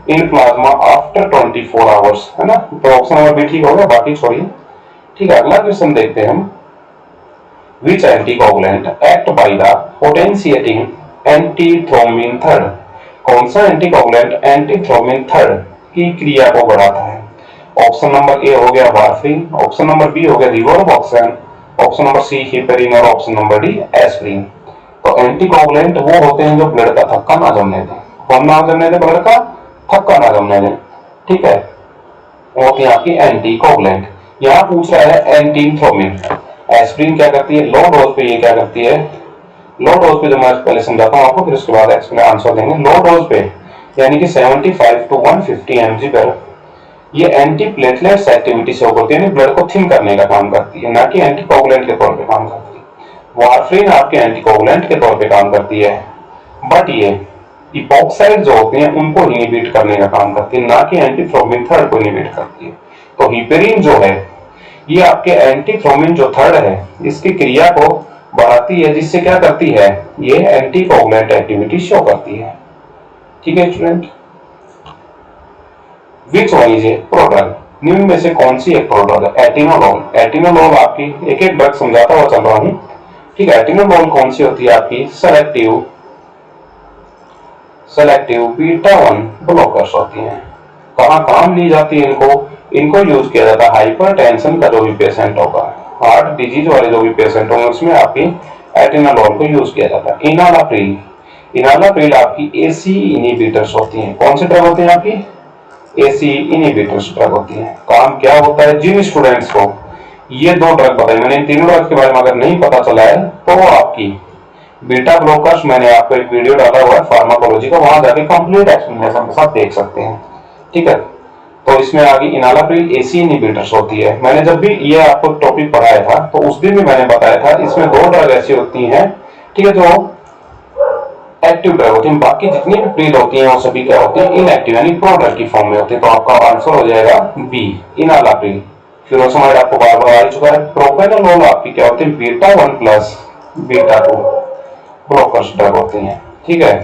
in plasma after 24 hours, है ना, तो ऑप्शन नंबर बी ठीक हो गया, बाकी छोड़िए। ठीक है, अगला क्वेश्चन देखते हैं हम, which anticoagulant act by the potentiating antithrombin third, कौन सा एंटीकोगुलेंट एंटीथ्रोम्बिन थर्ड की क्रिया को बढ़ाता है। ऑप्शन नंबर ए हो गया वारफरिन, ऑप्शन नंबर बी हो गया रिवोफ्लोक्सेन, ऑप्शन नंबर सी हिपेरिन और ऑप्शन नंबर डी एस्पिरिन। तो एंटीकोगुलेंट वो होते हैं जो ब्लड का थक्का ना जमने दें, कौन ना जमने दें, ब्लड का थक्का ना जमने दें। ठीक है, वो होती है आपकी एंटीकोगुलेंट। यहाँ पूछ रहा है एंटीथ्रोम्बिन, एस्पिरिन क्या करती है, लो डोज पे ये क्या करती है, लो डोज पे जो मैं पहले समझाता हूँ आपको, फिर उसके बाद एक्सप्लेन आंसर देंगे। लो डोज पे यानी कि 75 to 150 mg पर ये एंटी प्लेटलेट्स एक्टिविटी से होती है, ब्लड को थिन करने का काम करती है, ना कि एंटीकोगुलेंट के तौर पे काम करती है। वारफरिन आपके एंटीकोगुलेंट के तौर पे काम करती है, बट ये इपॉक्साइड जो होते हैं उनको इनिबिट करने का काम करती है, ना कि एंटीथ्रोम्बिन थर्ड को इनिबिट करती है। तो हिपेरिन जो है ये आपके एंटीथ्रोम्बिन जो थर्ड है इसकी क्रिया को बढ़ाती है, जिससे क्या करती है, ये एंटीकोगुलेंट एक्टिविटी शो करती है। ठीक है student, which one is a prodrug, निम्न में से कौन सी एक प्रोड्रग है। एटिनोलोल, एटिनोलोल आपकी एक एक ड्रग समझाता हुआ चल रहा हूं। ठीक है, एटिनोलोल कौन सी होती है आपकी, सेलेक्टिव बीटा 1 ब्लॉकर्स होती हैं। कहां काम ली जाती है इनको यूज किया जाता है हाइपरटेंशन का जो भी पेशेंट होगा, हार्ट डिजीज वाले जो भी पेशेंट होंगे उसमें आपकी एटिनोलोल को यूज किया जाता है। इनालाप्रिल, इनालाप्रिल आपकी एसी इनहिबिटर्स होती हैं। कौन सी ड्रग होती है आपकी, एसी इनहिबिटर्स ड्रग होती है। काम क्या होता है, जिन स्टूडेंट्स को ये दो ड्रग बताई मैंने, इन तीनों ड्रग के बारे में अगर नहीं पता चला है तो आपकी बीटा ब्लॉकर्स मैंने आपको एक वीडियो डाला हुआ है फार्माकोलॉजी का, वहां जाके कंप्लीट एक्सप्लेनेशन के साथ देख सकते हैं। ठीक है, तो इसमें आगे इनालाप्रिल एसी इनहिबिटर्स होती है। मैंने जब भी ये आपको टॉपिक पढ़ाया था तो उस दिन भी मैंने बताया था, इसमें दो ड्रग ऐसी होती हैं, ठीक है, जो एक्टिव ड्रग होती है, बाकी जितनी भी प्रिल होती हैं वो सभी क्या होती है, इनएक्टिव यानी प्रोड्रग की फॉर्म में होती है। तो आपका आंसर हो जाएगा बी इनालाप्रिल। फ्यूरोसमाइड आपको बार बार आ चुका है। प्रोपेनोलोल आपकी क्या होती है, beta 1 plus beta 2 blockers drug होती हैं। ठीक है,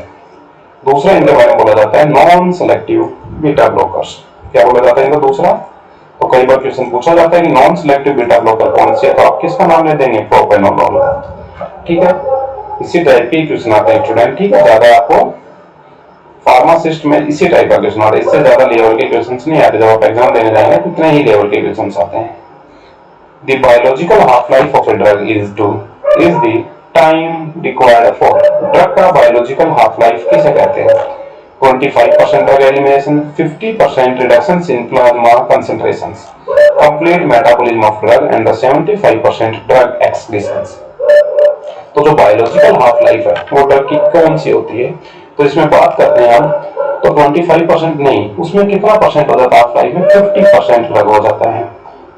दूसरा इनके बारे में बोला जाता है नॉन सेलेक्टिव बीटा ब्लॉकर्स। क्या बोला जाता है इनका दूसरा, तो कई बार क्वेश्चन पूछा जाता है कि नॉन सेलेक्टिव बीटा ब्लॉकर कौन से है, तो आप किसका नाम ले देंगे, प्रोपेनोलोल। ठीक है, इसी टाइप के क्वेश्चन आते हैं स्टूडेंट। ठीक है, ज्यादा आपको फार्मासिस्ट में इसी टाइप का क्वेश्चन आता है, इससे ज्यादा लेवल के क्वेश्चंस नहीं आते। जब आप एग्जाम देने जाएंगे तो इतने ही लेवल के क्वेश्चंस आते हैं। The biological half life of a drug is the time required for drug का बायोलॉजिकल हाफ लाइफ किसे कहते हैं? 25% drug elimination, 50% reduction in plasma concentrations, complete metabolism of drug and 75% drug excretions. तो जो बायोलॉजिकल हाफ लाइफ है वो ड्रग की कौन सी होती है? तो इसमें बात करते हैं हम, तो 25% नहीं, उसमें कितना परसेंट हो जाता है हाफ लाइफ में? 50% ड्रग हो जाता है।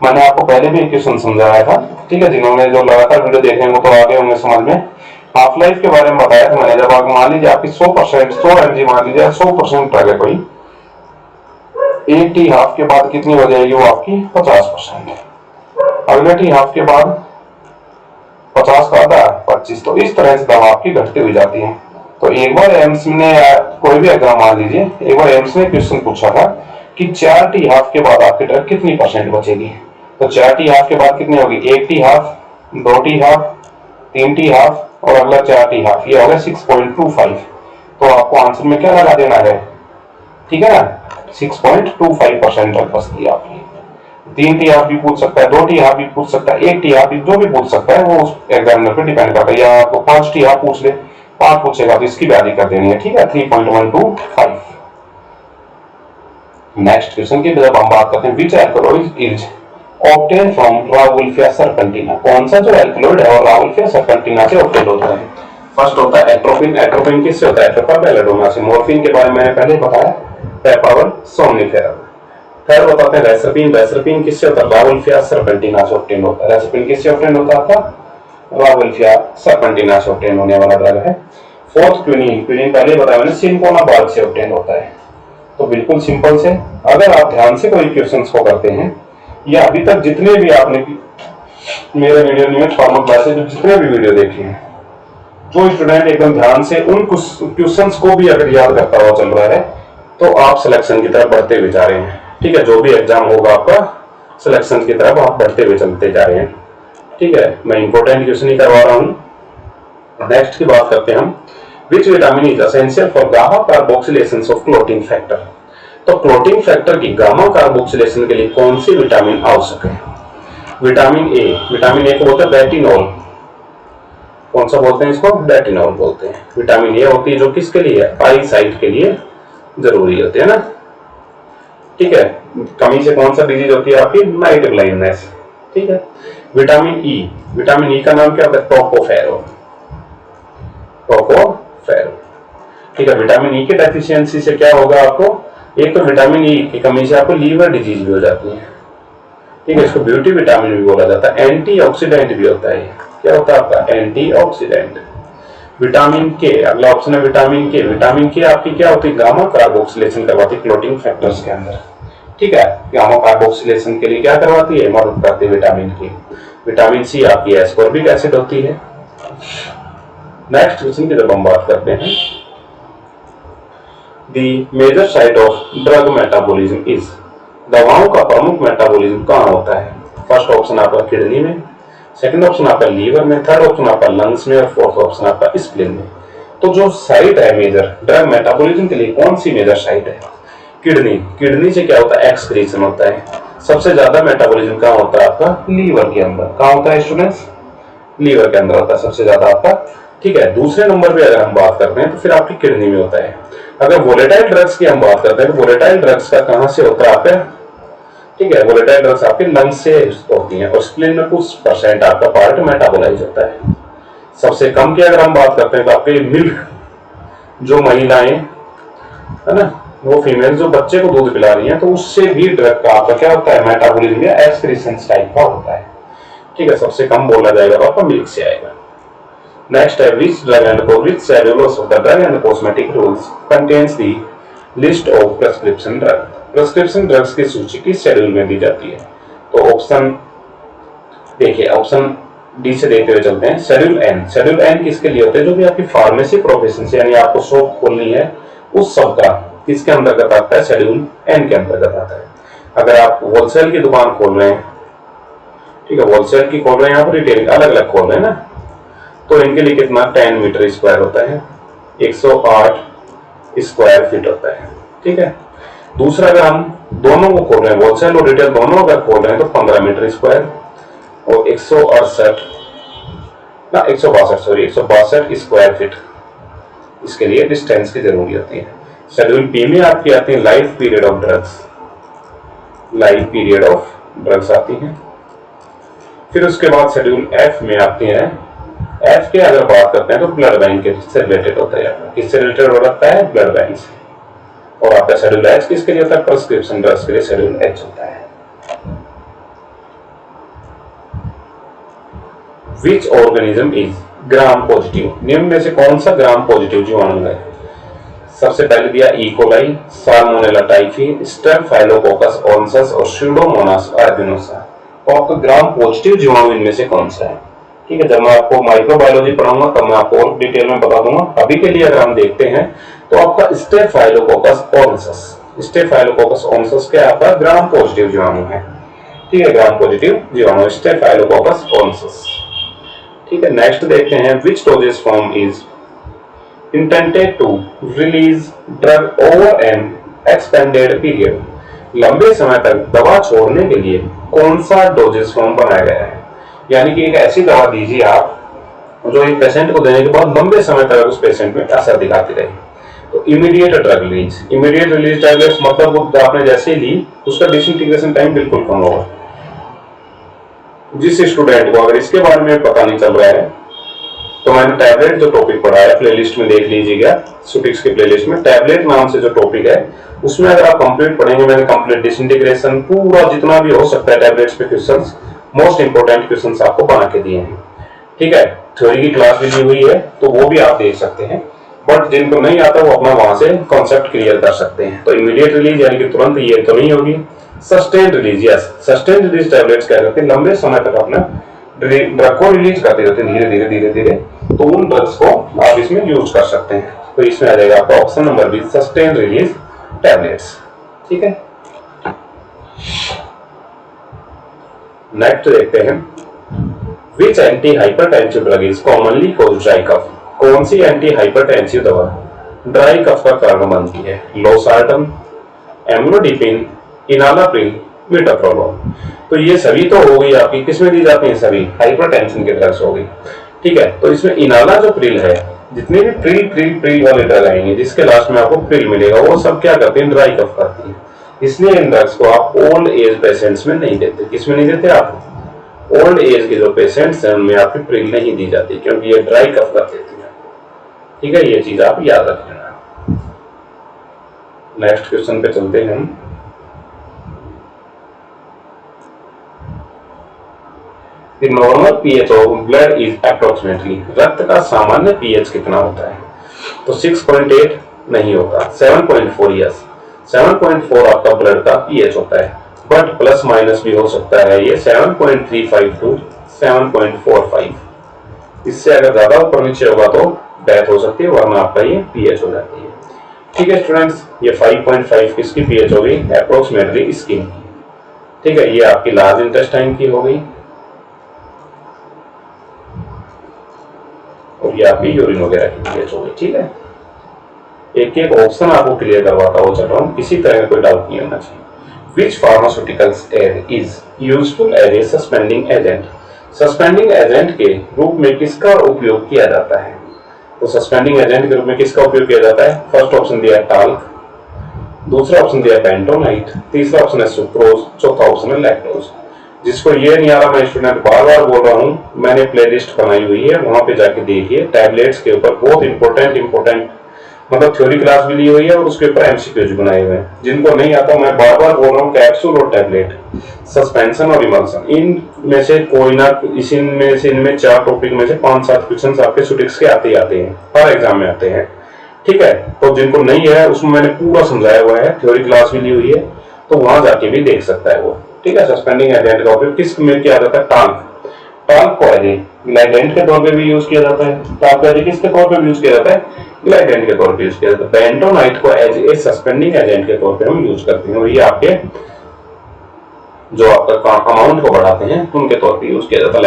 मैंने आपको पहले भी क्वेश्चन समझाया था, ठीक है, जिन्होंने जो लगातार वीडियो देखे हैं वो तो आगे होंगे समझ में। हाफ लाइफ के बारे में बताया था मैंने, जब आप मान लीजिए आपकी 100% 100 mg मान लीजिए 100% ड्रग है कोई, एक टी हाफ के बाद कितनी हो जाएगी वो आपकी 50%, अगले टी हाफ के बाद 50 का आधा 25, तो इस तरह से दवा आपकी घटती हुई जाती है। तो एक बार एम्स ने, कोई भी एग्जाम मान लीजिए, एक बार एम्स ने क्वेश्चन पूछा था कि 4 टी हाफ के बाद आपकी ड्रग कितनी परसेंट बचेगी? तो 4 टी हाफ के बाद कितनी होगी? 1 T half, 2 T half, 3 T half और अगला 4 टी हाफ, ये होगा 6.25। तो आपको आंसर में क्या लगा देना है, ठीक है ना, 6.25% ड्रग बचती है आपकी। 3 टी हाफ भी पूछ सकता है, 2 टी हाफ भी पूछ सकता है, 1 टी हाफ भी, जो भी पूछ सकता है वो उस एग्जामिनर पर डिपेंड करता है। या आपको 5 टी हाफ पूछ ले, 5 पूछेगा तो इसकी भी आधी कर देनी है, ठीक है, 3.125। नेक्स्ट क्वेश्चन की जब हम बात करते हैं, which alkaloid is obtain from Rauwolfia serpentina, कौन सा जो एल्कलॉइड है और राउल्फिया सर्पेंटिना से ऑब्टेन होता है? फर्स्ट होता है एट्रोपिन, एट्रोपिन किससे होता है? एट्रोपा बेलेडोना से। मॉर्फिन के बारे में मैंने पहले बताया, पेपावर सोमनिफेरम। फिर बताते हैं रेसरपिन, रेसरपिन किससे होता है? राउल्फिया सर्पेंटिना से ऑब्टेन होता है। रेसरपिन किससे ऑब्टेन होता है? राउल्फिया सर्पेंटिना से ऑब्टेन होने वाला ड्रग है। फोर्थ क्विनिन, क्विनिन पहले बताया मैंने, सिंकोना बाग से ऑब्टेन होता है। तो बिल्कुल सिंपल से, अगर आप ध्यान से कोई क्वेश्चंस को करते हैं, या अभी तक जितने भी आपने मेरे वीडियो नियमित फार्मा क्लासेस में जितने भी वीडियो देखे हैं, जो स्टूडेंट एकदम ध्यान से उन क्वेश्चंस को भी अगर याद करता हुआ चल रहा है तो आप सिलेक्शन की तरफ बढ़ते हुए जा रहे हैं, ठीक है। जो भी एग्जाम होगा आपका, सिलेक्शन की तरफ आप बढ़ते हुए चलते जा रहे हैं, ठीक है। मैं इंपॉर्टेंट क्वेश्चन ही करवा रहा हूं। नेक्स्ट की बात करते हैं हम, which vitamin is essential for gamma carboxylation of clotting factor. तो क्लोटिंग फैक्टर की गामा कार्बोक्सिलेशन के लिए कौन सी विटामिन आवश्यक है? विटामिन ए, विटामिन ए को बोलते हैं रेटिनॉल। कौन सा बोलते हैं इसको? रेटिनॉल बोलते हैं। विटामिन ए होती है जो किसके लिए? आई साइट के लिए जरूरी होती है ना, ठीक है। कमी से कौन सा डिजीज होती है आपकी? नाइट ब्लाइंडनेस, ठीक है। विटामिन ई, विटामिन ई का नाम क्या होता है? टोकोफेरो, टोकोफेरो, ठीक है। विटामिन ई की डेफिशिएंसी से क्या होगा आपको? एक तो विटामिन ई की कमी से आपको लीवर डिजीज भी हो जाती है, ठीक है। इसको ब्यूटी विटामिन भी बोला जाता है, एंटीऑक्सीडेंट भी होता है। क्या होता है आपका? एंटीऑक्सीडेंट। विटामिन के, अगला ऑप्शन है विटामिन के। विटामिन के आपकी क्या होती है? गामा कार्बोक्सिलेशन करवाती है क्लोटिंग फैक्टर्स के अंदर, ठीक है। गामा कार्बोक्सिलेशन के लिए क्या करवाती है? मदद करती है विटामिन के। विटामिन सी आपकी एस्कॉर्बिक एसिड होती है। नेक्स्ट क्वेश्चन की जब हम बात करते हैं, The major site of drug metabolism is, दवाओं का प्रमुख मेटाबॉलिज्म कहाँ होता है? फर्स्ट ऑप्शन आपका किडनी में, सेकंड ऑप्शन आपका लीवर में, थर्ड ऑप्शन आपका लंग्स में और फोर्थ ऑप्शन आपका स्प्लीन में। तो जो साइट है मेजर ड्रग मेटाबॉलिज्म के लिए, कौन सी मेजर साइट है? किडनी। किडनी से क्या होता है? एक्सक्रीशन होता है। सबसे ज्यादा मेटाबॉलिज्म कहाँ होता है आपका? लीवर के अंदर। कहाँ होता है स्टूडेंट्स? लीवर के अंदर होता है सबसे ज्यादा आपका, ठीक है। दूसरे नंबर पे अगर हम बात करते हैं तो फिर आपकी किडनी में होता है। अगर वोलेटाइल ड्रग्स की हम बात करते हैं तो वोलेटाइल ड्रग्स का कहां से होता है आपका? ठीक है, वोलेटाइल ड्रग्स आपके लंग्स से होती हैं और स्प्लीन में कुछ परसेंट आपका पार्ट मेटाबोलाइज होता है। सबसे कम की अगर हम बात करते हैं तो आपके मिल्क, जो महिलाएं है ना, वो फीमेल जो बच्चे को दूध पिला रही हैं, तो उससे भी ड्रग का आपका क्या होता है? मेटाबॉलिज्म या एक्सक्रीशन टाइप का होता है, ठीक है। सबसे कम बोला जाएगा तो आपका मिल्क से आएगा। नेक्स्ट है, which drug and which cellulose of the drug and cosmetic rules contains the list of prescription drug। Prescription drugs की सूची किस शेड्यूल में दी जाती है? तो ऑप्शन देखिए, ऑप्शन डी से देखते हुए चलते हैं। शेड्यूल एन, शेड्यूल एन किसके लिए होते हैं? जो भी आपकी फार्मेसी प्रोफेशन से, यानी आपको शॉप खोलनी है, उस सब का किसके अंतर्गत आता है? शेड्यूल एन के अंतर्गत आता है। अगर आप होलसेल की दुकान खोल रहे हैं, ठीक है, होलसेल की खोल रहे हैं, यहाँ पर रिटेल अलग अलग खोल रहे हैं ना, तो इनके लिए कितना 10 मीटर स्क्वायर होता है, 108 स्क्वायर फीट होता है, ठीक है। दूसरा, अगर हम दोनों को खोल रहे हैं, होलसेल और रिटेल दोनों अगर खोल रहे हैं, तो 15 मीटर स्क्वायर और 168 ना 162 सॉरी 162 स्क्वायर फीट इसके लिए डिस्टेंस की जरूरी होती है। शेड्यूल बी में आपकी आती है life period of drugs, life period of drugs आती हैं। फिर उसके बाद शेड्यूल एफ में आती है, एफ के अगर बात करते हैं तो ब्लड बैंक से रिलेटेड होता है, किससे रिलेटेड हो रखता है, ब्लड बैंक से। और आपका शेड्यूल एच किसके लिए होता है, प्रिस्क्रिप्शन ड्रग्स के लिए शेड्यूल एच होता है। Which organism is gram positive, निम्न में से कौन सा ग्राम पॉजिटिव जीवाणु है। सबसे पहले दिया E coli, Salmonella typhi, Staphylococcus aureus और स्यूडोमोनास आर्गेनोसा। तो आपका ग्राम पॉजिटिव जीवाणु इनमें से कौन सा है। ठीक है, जब मैं आपको माइक्रोबायोलॉजी पढ़ाऊंगा तब मैं आपको और डिटेल में बता दूंगा। अभी के लिए अगर हम देखते हैं तो आपका स्टेफाइलोकोकस ऑन्सस, स्टेफाइलोकोकस ऑन्सस क्या आपका ग्राम पॉजिटिव जीवाणु है। ठीक है, ग्राम पॉजिटिव जीवाणु स्टेफाइलोकोकस ऑन्सस। ठीक है, नेक्स्ट देखते हैं which dosages form is intended to release drug over an expended period. लंबे समय तक दवा छोड़ने के लिए कौन सा डोजेस फॉर्म बनाया गया है। यानी कि एक ऐसी दवा दीजिए आप जो एक पेशेंट को देने के बाद लंबे समय तक उस पेशेंट में असर दिखाती रहे। तो immediate drug release, immediate release tablets मतलब वो आपने जैसे ली उसका डिसइंटीग्रेशन टाइम बिल्कुल कम होगा। जिस स्टूडेंट को अगर इसके बारे में पता नहीं चल रहा है तो मैंने टैबलेट जो टॉपिक पढ़ा है प्लेलिस्ट में देख लीजिएगा, सुटिक्स के प्लेलिस्ट में टैबलेट नाम से जो टॉपिक है उसमें अगर आप कंप्लीट पढ़ेंगे, मैंने कंप्लीट डिसइंटीग्रेशन पूरा जितना भी हो सकता है टैबलेट्स पे क्वेश्चंस, मोस्ट इंपोर्टेंट क्वेश्चंस आपको बना के दिए हैं। ठीक है, थ्योरी की क्लास भी दी हुई है तो वो भी आप देख सकते हैं, बट जिनको नहीं आता वो अपना वहां से कॉन्सेप्ट क्लियर कर सकते हैं। तो इमीडिएट रिलीज यानी कि तुरंत ये तो नहीं होगी, sustain release, yes sustain release tablets क्या करते हैं, लंबे समय तक अपना ड्रग को रिलीज करते रहते हैं धीरे धीरे धीरे धीरे, तो उन ड्रग्स को आप इसमें यूज कर सकते हैं। तो इसमें आ जाएगा आपका option number B, sustain release tablets. ठीक है, नेक्स्ट देखते हैं which anti hypertensive drug is commonly caused dry cough. कौन सी एंटी हाइपरटेंसिव दवा ड्राई कफ का कारण बनती है, लोसार्टन, एम्लोडिपिन, इनालाप्रिल, मीटाप्रोलोल। तो ये सभी तो हो गई आपकी, किसमें दी जाती है, सभी हाइपरटेंशन के ड्रग्स हो गई। ठीक है, तो इसमें इनाला जो प्रिल है, जितने भी प्रिल प्रिल प्रिल वाले ड्रग आएंगे जिसके लास्ट में आपको प्रिल मिलेगा वो सब क्या करते हैं, ड्राई कफ करती है। इसलिए इन ड्रग्स को आप ओल्ड एज पेशेंट्स में नहीं देते। किसमें नहीं देते आप, ओल्ड एज के जो पेशेंट्स हैं उनमें आपकी प्रिल नहीं दी जाती क्योंकि ये ड्राई कफ कर देती है। ठीक है, ये चीज आप याद रख लेना। नेक्स्ट क्वेश्चन पे चलते हैं हम। The normal pH of blood is approximately, रक्त का सामान्य pH कितना होता है, तो 6.8 नहीं होता, 7.4 यस, 7.4 आपका ब्लड का pH होता है, बट प्लस माइनस भी हो सकता है, ये 7.35 टू 7.45, इससे अगर ज्यादा ऊपर नीचे होगा तो डेथ हो सकती है, वरना आपका ये pH हो जाती है। ठीक है स्टूडेंट्स, ये 5.5 किसकी pH होगी, अप्रोक्सीमेटली स्किन की। ठीक है, ये आपकी लार्ज इंटेस्टाइन की हो गई और ये आपकी यूरिन वगैरह की pH हो गई। ठीक है, एक एक ऑप्शन आपको क्लियर करवाता हुआ चल रहा हूँ, किसी तरह का कोई डाउट नहीं होना चाहिए। Which pharmaceuticals is useful as a suspending agent? Suspending agent के रूप में किसका उपयोग किया जाता है, तो सस्पेंडिंग एजेंट के रूप में किसका उपयोग किया जाता है, फर्स्ट ऑप्शन दिया है टाल्क, दूसरा ऑप्शन दिया है बेंटोनाइट, तीसरा ऑप्शन है सुक्रोज, चौथा ऑप्शन है लैक्टोज। जिसको ये नहीं आ रहा मैं स्टूडेंट बार बार बोल रहा हूँ, मैंने प्लेलिस्ट बनाई हुई है, वहां पे जाके देखिए, टैबलेट्स के ऊपर बहुत इंपॉर्टेंट मतलब थ्योरी क्लास भी ली हुई है और उसके ऊपर एमसीक्यूज बनाए हुए हैं। जिनको नहीं आता मैं बार बार बोल रहा हूँ, कैप्सूल और टैबलेट, सस्पेंशन और इमल्सन, इन में से कोई ना इनमें 4 टॉपिक में से 5-7 क्वेश्चंस आपके सुटिक्स के आते हैं, हर एग्जाम में आते हैं। ठीक है, तो जिनको नहीं है उसमें मैंने पूरा समझाया हुआ है, थ्योरी क्लास भी ली हुई है, तो वहां जाके भी देख सकता है वो। ठीक है, सस्पेंडिंग एजेंट का उपयोग किस में किया जाता है, टाल्क को ग्लाइडेंट के तौर पे भी यूज किया जाता है, टाल्क किसके तौर पे यूज किया जाता है, ग्लाइडेंट के तौर पे यूज किया जाता है। बेंटोनाइट को एज ए सस्पेंडिंग एजेंट के तौर पे हम यूज करते हैं और ये आपके जो आपका अमाउंट को बढ़ाते हैं उनके तौर पे यूज किया जाता है।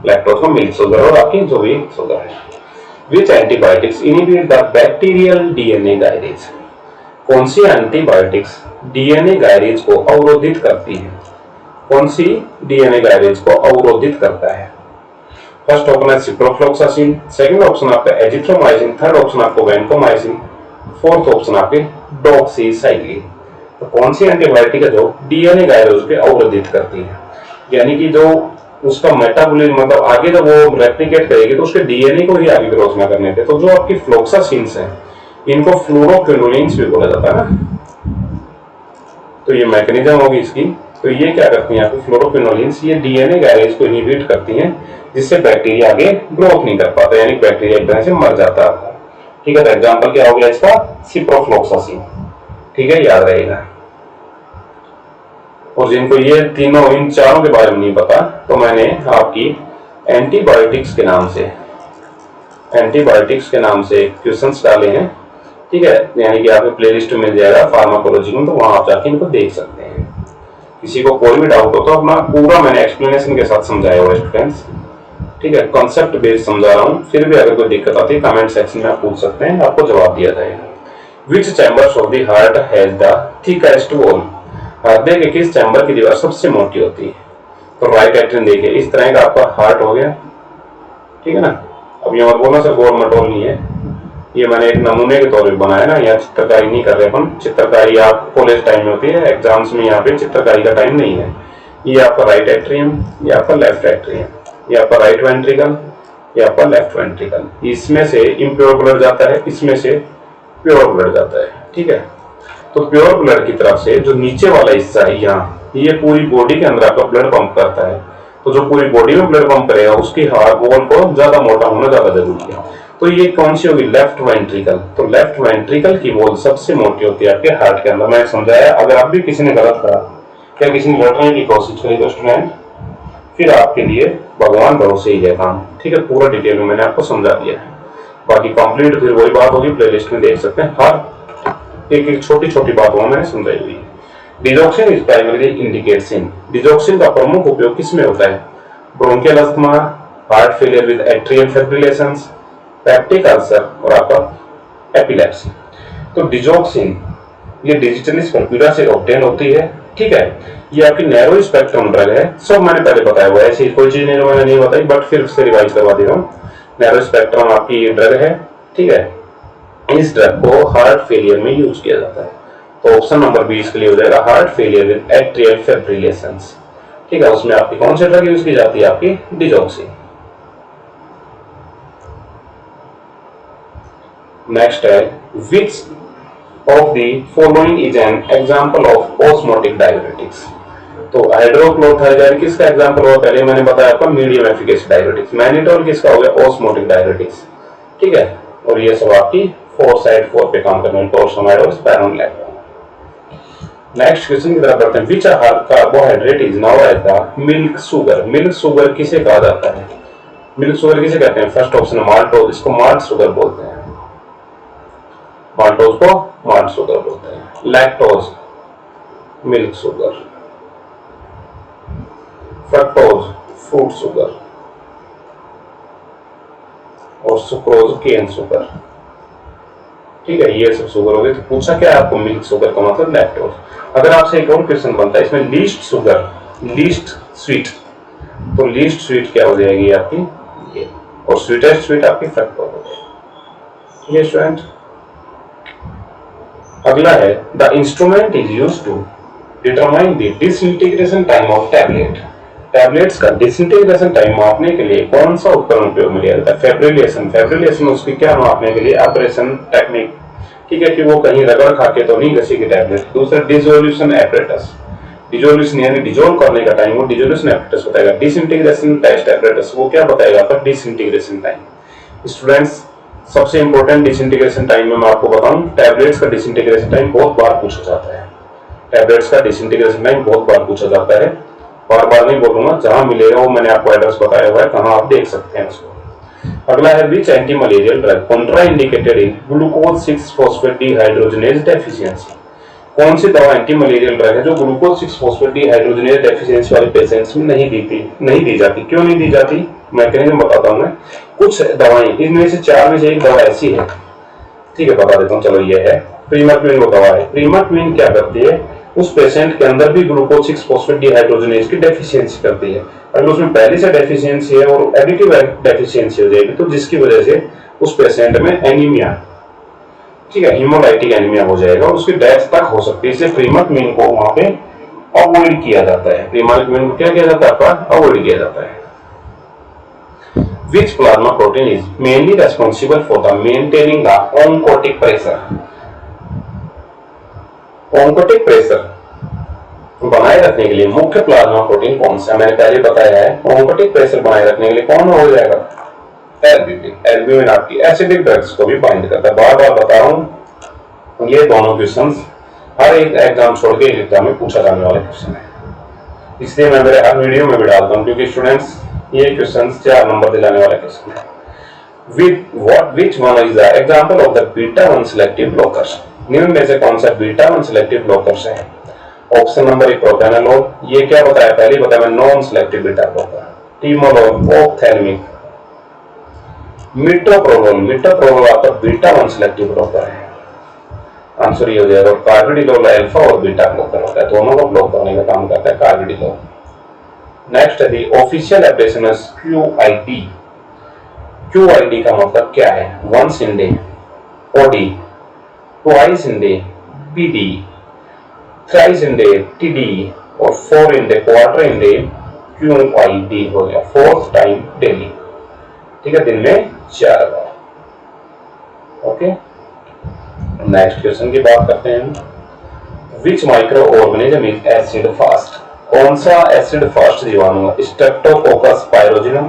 लैक्टोज को मिल्क शुगर और आपकी जो भी शुगर है। Which antibiotics inhibit the bacterial DNA gyrase, कौन सी एंटीबायोटिक्स डीएनए गायरेज को अवरोधित करती है, कौन सी डीएनए गायरेज को अवरोधित करता है। फर्स्ट ऑप्शन है सिप्रोफ्लोक्सासिन, सेकंड ऑप्शन आपका एजिथ्रोमाइसिन, थर्ड ऑप्शन आपको वैनकोमाइसिन, फोर्थ ऑप्शन आपके डॉक्सीसाइक्लिन। तो कौन सी एंटीबायोटिक है जो डीएनए गायरोज को अवरोधित करती है, यानी कि जो उसका मेटाबॉलिज्म मतलब आगे जब वो रेप्लिकेट करेगी तो उसके डीएनए को ही आगे ग्रोथ ना करने दे। तो जो आपकी फ्लोक्सासिन्स है इनको फ्लोरोक्विनोलिन्स भी बोला जाता है ना। तो ये मैकेनिज्म होगी इसकी। तो ये क्या करती हैं आपकी फ्लोरोक्विनोलिन्स, ये डीएनए गायरेज को इनहिबिट करती हैं, जिससे बैक्टीरिया आगे ग्रोथ नहीं कर पाता, यानी बैक्टीरिया एक तरह से मर जाता है। ठीक है, तो एग्जांपल क्या हो गया इसका, सिप्रोफ्लोक्सासिन। ठीक है, याद रहेगा। और जिनको ये तीनों इन चारों के बारे में नहीं पता तो मैंने आपकी एंटीबायोटिक्स के नाम से क्वेश्चंस डाले हैं। ठीक है, यानी कि आपको प्लेलिस्ट में मिल जाएगा फार्माकोलॉजी में, तो वहां आप जाके इनको देख सकते हैं। किसी को कोई भी डाउट हो तो अपना पूरा मैंने एक्सप्लेनेशन के साथ समझाया हुआ स्टूडेंट्स। ठीक है, कॉन्सेप्ट बेस्ड समझा रहा हूँ। फिर भी अगर कोई दिक्कत आती है कमेंट सेक्शन में आप पूछ सकते हैं, आपको जवाब दिया जाएगा। Which chambers of the heart has the thickest wall, हृदय के किस चैम्बर की दीवार सबसे मोटी होती है। तो राइट एट्रियम देखिए, इस तरह का आपका हार्ट हो गया। ठीक है ना, अब ये मत बोलना सर गोल मटोल नहीं है, ये मैंने एक नमूने के तौर पर बनाया ना, यहाँ चित्रकारी नहीं कर रहे अपन। चित्रकारी आप कॉलेज टाइम में होती है, एग्जाम्स में यहाँ पे चित्रकारी का टाइम नहीं है। ये आपका राइट एट्रियम, ये आपका लेफ्ट एट्रियम, ये आपका राइट वेंट्रिकल, ये आपका लेफ्ट वेंट्रिकल। इसमें से इम्प्योर ब्लड जाता है, इसमें से प्योर ब्लड जाता है। ठीक है, तो प्योर ब्लड की तरफ से जो नीचे वाला हिस्सा है यहाँ, ये पूरी बॉडी के अंदर आपका ब्लड पंप करता है। तो जो पूरी बॉडी में ब्लड पंप करेगा उसकी हार्ट वॉल को ज्यादा मोटा होना ज्यादा जरूरी है। तो ये कौन सी होगी, लेफ्ट वेंट्रिकल। तो लेफ्ट वेंट्रिकल की वॉल सबसे मोटी होती है आपके हार्ट के अंदर। मैंने समझाया, अगर आप भी किसी ने गलत करा या किसी ने रटने की कोशिश करी तो स्टूडेंट फिर आपके लिए भगवान भरोसे ही है काम। ठीक है, पूरा डिटेल में मैंने आपको समझा दिया है। बाकी कंप्लीट फिर वही बात होगी, प्लेलिस्ट में देख सकते हैं। हर एक छोटी छोटी बातों में मैंने समझाई हुई है। Digoxin is primary indication. Digoxin का प्रमुख उपयोग किसमें होता है, bronchial asthma, heart failure with atrial fibrillations, peptic ulcer और आपका एपिलेप्सी। तो डिजॉक्सिन ये डिजिटली स्पल्पीडा से ऑब्टेन होती है। ठीक है, ये आपकी नैरो स्पेक्ट्रम ड्रग है। सब मैंने पहले बताया हुआ है, ऐसी कोई चीज नहीं जो मैंने नहीं बताई, बट फिर से रिवाइज करवा दे रहा हूँ। नैरो स्पेक्ट्रम आपकी ये ड्रग है। ठीक है, इस ड्रग को हार्ट फेलियर में यूज किया जाता है। तो ऑप्शन नंबर 20 के लिए हो जाएगा हार्ट फेलियर विद एट्रियल फिब्रिलेशंस। ठीक है, उसमें आपकी कौन सी ड्रग यूज की जाती है, आपकी डिजॉक्सिन। नेक्स्ट है, which of the following is an example of osmotic diuretics. तो हाइड्रोक्लोरोथायोजाइड किसका एग्जांपल हुआ, पहले मैंने बताया आपका मीडियम एफिकेसी डाययूरेटिक्स। मैनिटोल किसका हो गया, ऑस्मोटिक डाययूरेटिक्स। ठीक है, और ये सब आपकी 4 पे काम करने में टोर्सोनाइड और स्पाइरोलेक्टोन। नेक्स्ट क्वेश्चन की तरफ बढ़ते हैं। Which carbohydrate is now as the milk sugar. Milk sugar किसे कहा जाता है, मिल्क शुगर किसे कहते हैं। फर्स्ट ऑप्शन माल्टोज, इसको माल्ट शुगर बोलते हैं। माल्टोज को माल्ट शुगर बोलते हैं। Lactose milk sugar, fructose fruit sugar और सुक्रोज केन शुगर। ठीक है, ये सब शुगर हो गए। तो पूछा क्या आपको, मिल्क शुगर का मतलब लैक्टोज। अगर आपसे एक और क्वेश्चन बनता है इसमें लीस्ट शुगर लीस्ट स्वीट, तो लीस्ट स्वीट क्या हो जाएगी आपकी ये, और स्वीटेस्ट स्वीट आपकी फ्रक्टोज हो जाएगी। ठीक है स्टूडेंट, अगला है the instrument is used to determine the disintegration time of tablet. Tablets का डिसइंटीग्रेशन टाइम मापने के लिए कौन सा उपकरण उपयोग में लिया जाता है, फेब्रिलेशन। फेब्रिलेशन उसकी क्या मापने के लिए, ऑपरेशन टेक्निक। ठीक है, कि वो कहीं रगड़ खा के तो नहीं घसी की टैबलेट। दूसरा डिसोल्यूशन एपरेटस, डिसोल्यूशन यानी डिजोल्व करने का टाइम वो डिसोल्यूशन एपरेटस बताएगा। डिसइंटीग्रेशन टेस्ट एपरेटस वो क्या बताएगा आपका, डिसइंटीग्रेशन टाइम। स्टूडेंट्स सबसे इंपॉर्टेंट डिसइंटीग्रेशन टाइम में मैं आपको बताऊं, टैबलेट्स का डिसइंटीग्रेशन टाइम बहुत बार पूछा जाता है। टैबलेट्स का डिसइंटीग्रेशन टाइम बहुत बार पूछा जाता है, बार बार नहीं बोलूंगा, जहां मिलेगा वो मैंने आपको एड्रेस बताया हुआ है, कहां आप देख सकते हैं उसको। अगला है which anti malarial drug Contra indicated in glucose 6 phosphate dehydrogenase deficiency. कौन सी दवा एंटी मलेरियल ड्रग है जो ग्लूकोज 6 फॉस्फेट डिहाइड्रोजनेज डेफिशिएंसी वाले पेशेंट्स में नहीं दी जाती। क्यों नहीं दी जाती, मैकेनिज्म बताता हूं मैं। कुछ दवाएं, इनमें से 4 में से एक दवा ऐसी है, ठीक है बता देता हूं, चलो ये है प्रीमरक्विन। वो दवा है प्रीमरक्विन, क्या करती है, उस पेशेंट के अंदर भी ग्लूकोज 6 फॉस्फेट डिहाइड्रोजनेज की डेफिशिएंसी करती है। अगर उसमें पहले से डेफिशिएंसी है और एडिटिव डेफिशिएंसी हो जाएगी, तो जिसकी वजह से उस पेशेंट में एनीमिया, ठीक है, हीमोलाइटिक एनीमिया हो जाएगा और उसकी डेथ तक हो सकती है। इसलिए प्रीमक मीन को वहां पे अवॉइड किया जाता है। प्रीमक मीन को क्या किया जाता है? आपका अवॉइड किया जाता है। Which plasma protein is mainly responsible for the maintaining the oncotic pressure? oncotic pressure बनाए रखने के लिए मुख्य प्लाज्मा प्रोटीन कौन सा? मैंने पहले बताया है, oncotic pressure बनाए रखने के लिए कौन हो जाएगा? एल्ब्यूमिन। एल्ब्यूमिन आपकी एसिडिक ड्रग्स को भी बाइंड करता है। बार बार बता रहा हूं, ये दोनों क्वेश्चंस हर एक एग्जाम छोड़ के एग्जाम में पूछा जाने वाले क्वेश्चन है, इसलिए मैं मेरे हर वीडियो में भी डालता हूं, क्योंकि स्टूडेंट्स ये क्वेश्चंस 4 नंबर दिलाने वाले क्वेश्चन है। Which one is the example of the beta 1 selective blockers? निम्न में से कौन सा बीटा 1 सेलेक्टिव ब्लॉकर्स है? Option number 1 propranolol. ये क्या बताया? पहले ही बताया मैं, non selective beta blocker. Timolol, ophthalmic, मिटोप्रोलोल। मिटोप्रोलोल आपका बीटा 1 सेलेक्टिव ब्लॉकर है, आंसर ये हो जाएगा। और कार्बिडिलोल अल्फा और बीटा ब्लॉकर होता है, दोनों को ब्लॉक करने का काम करता है कार्बिडिलोल। नेक्स्ट है the official abbreviation QID। QID का मतलब क्या है? Once in day OD, twice in day PD, thrice in day TD और 4 in day, quarter in day QID हो गया, 4th टाइम डेली, ठीक है, दिन में 4 बार। ओके, नेक्स्ट क्वेश्चन की बात करते हैं। Which micro organism is acid fast? कौन सा एसिड फास्ट जीवाणु है? Streptococcus pyogenes,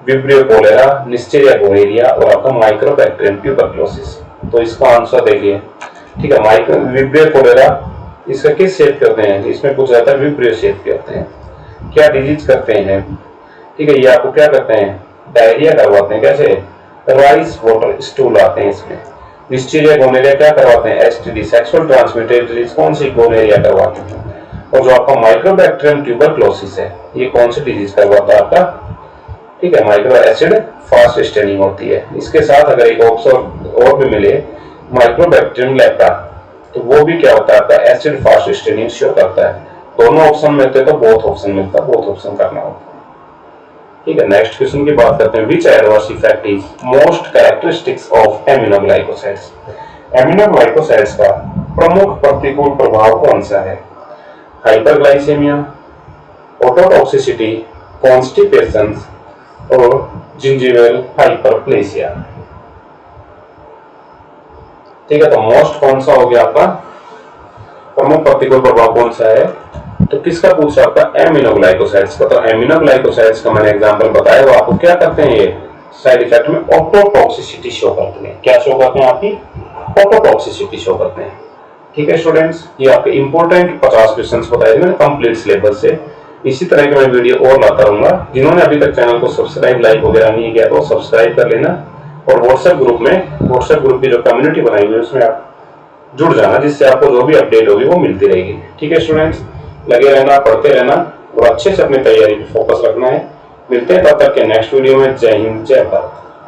Vibrio cholerae, Neisseria gonorrhoeae और आपका माइक्रोबैक्टीरियम ट्यूबरक्लोसिस। तो इसका आंसर देखिए, ठीक है, माइक्रो विब्रियो कोलेरा, इसका किस शेप के होते हैं? इसमें पूछा जाता है विब्रियो शेप के होते हैं। क्या डिजीज करते हैं? ठीक है, ये आपको क्या करते हैं? डायरिया करवाते हैं। कैसे? राइस वाटर स्टूल आते हैं इसमें। निस्टेरिया गोनेरिया क्या करवाते हैं? STD, sexual transmitted disease. कौन सी? गोनेरिया करवाते हैं। और जो आपका माइक्रोबैक्टीरियम ट्यूबरक्लोसिस है, ये कौन सी डिजीज करवाता है आपका? ठीक है, माइक्रो एसिड फास्ट स्टेनिंग होती है। इसके साथ अगर एक ऑप्शन और भी मिले, माइक्रोबैक्टीरियम लेप्रा, तो वो भी क्या होता है आपका? एसिड फास्ट स्टेनिंग शो करता है। दोनों ऑप्शन मिलते तो बोथ ऑप्शन मिलता, बोथ ऑप्शन करना होता। ठीक है, नेक्स्ट क्वेश्चन की बात करते हैं। Which adverse effect is most characteristics of aminoglycosides? Aminoglycosides का प्रमुख प्रतिकूल प्रभाव कौन सा है? हाइपरग्लाइसेमिया, ऑटोटॉक्सिसिटी, कॉन्स्टिपेशन और जिंजिवल हाइपरप्लेसिया। ठीक है, तो मोस्ट कौन सा हो गया आपका? प्रमुख प्रतिकूल प्रभाव कौन सा है? तो किसका पूछा? आपका एमिनोग्लाइकोसाइड्स का। तो एमिनोग्लाइकोसाइड्स का मैंने एग्जांपल बताया, वो आपको क्या करते हैं? ये साइड इफेक्ट में ऑटोटॉक्सिसिटी शो करते हैं। क्या शो करते हैं? आपकी ऑटोटॉक्सिसिटी शो करते हैं। ठीक है स्टूडेंट्स, ये आपके इंपॉर्टेंट 50 क्वेश्चंस बताए मैंने कंप्लीट सिलेबस से। इसी तरह के मैं वीडियो और लाता रहूंगा। जिन्होंने अभी तक चैनल को सब्सक्राइब, लाइक वगैरह नहीं किया तो सब्सक्राइब कर लेना, और व्हाट्सएप ग्रुप की जो कम्युनिटी बनाई हुई है उसमें आप जुड़ जाना, जिससे आपको जो भी अपडेट होगी वो मिलती रहेगी। ठीक है स्टूडेंट्स, लगे रहना, पढ़ते रहना और अच्छे से अपनी तैयारी पे फोकस रखना है। मिलते हैं तब तक के नेक्स्ट वीडियो में। जय हिंद, जय भारत।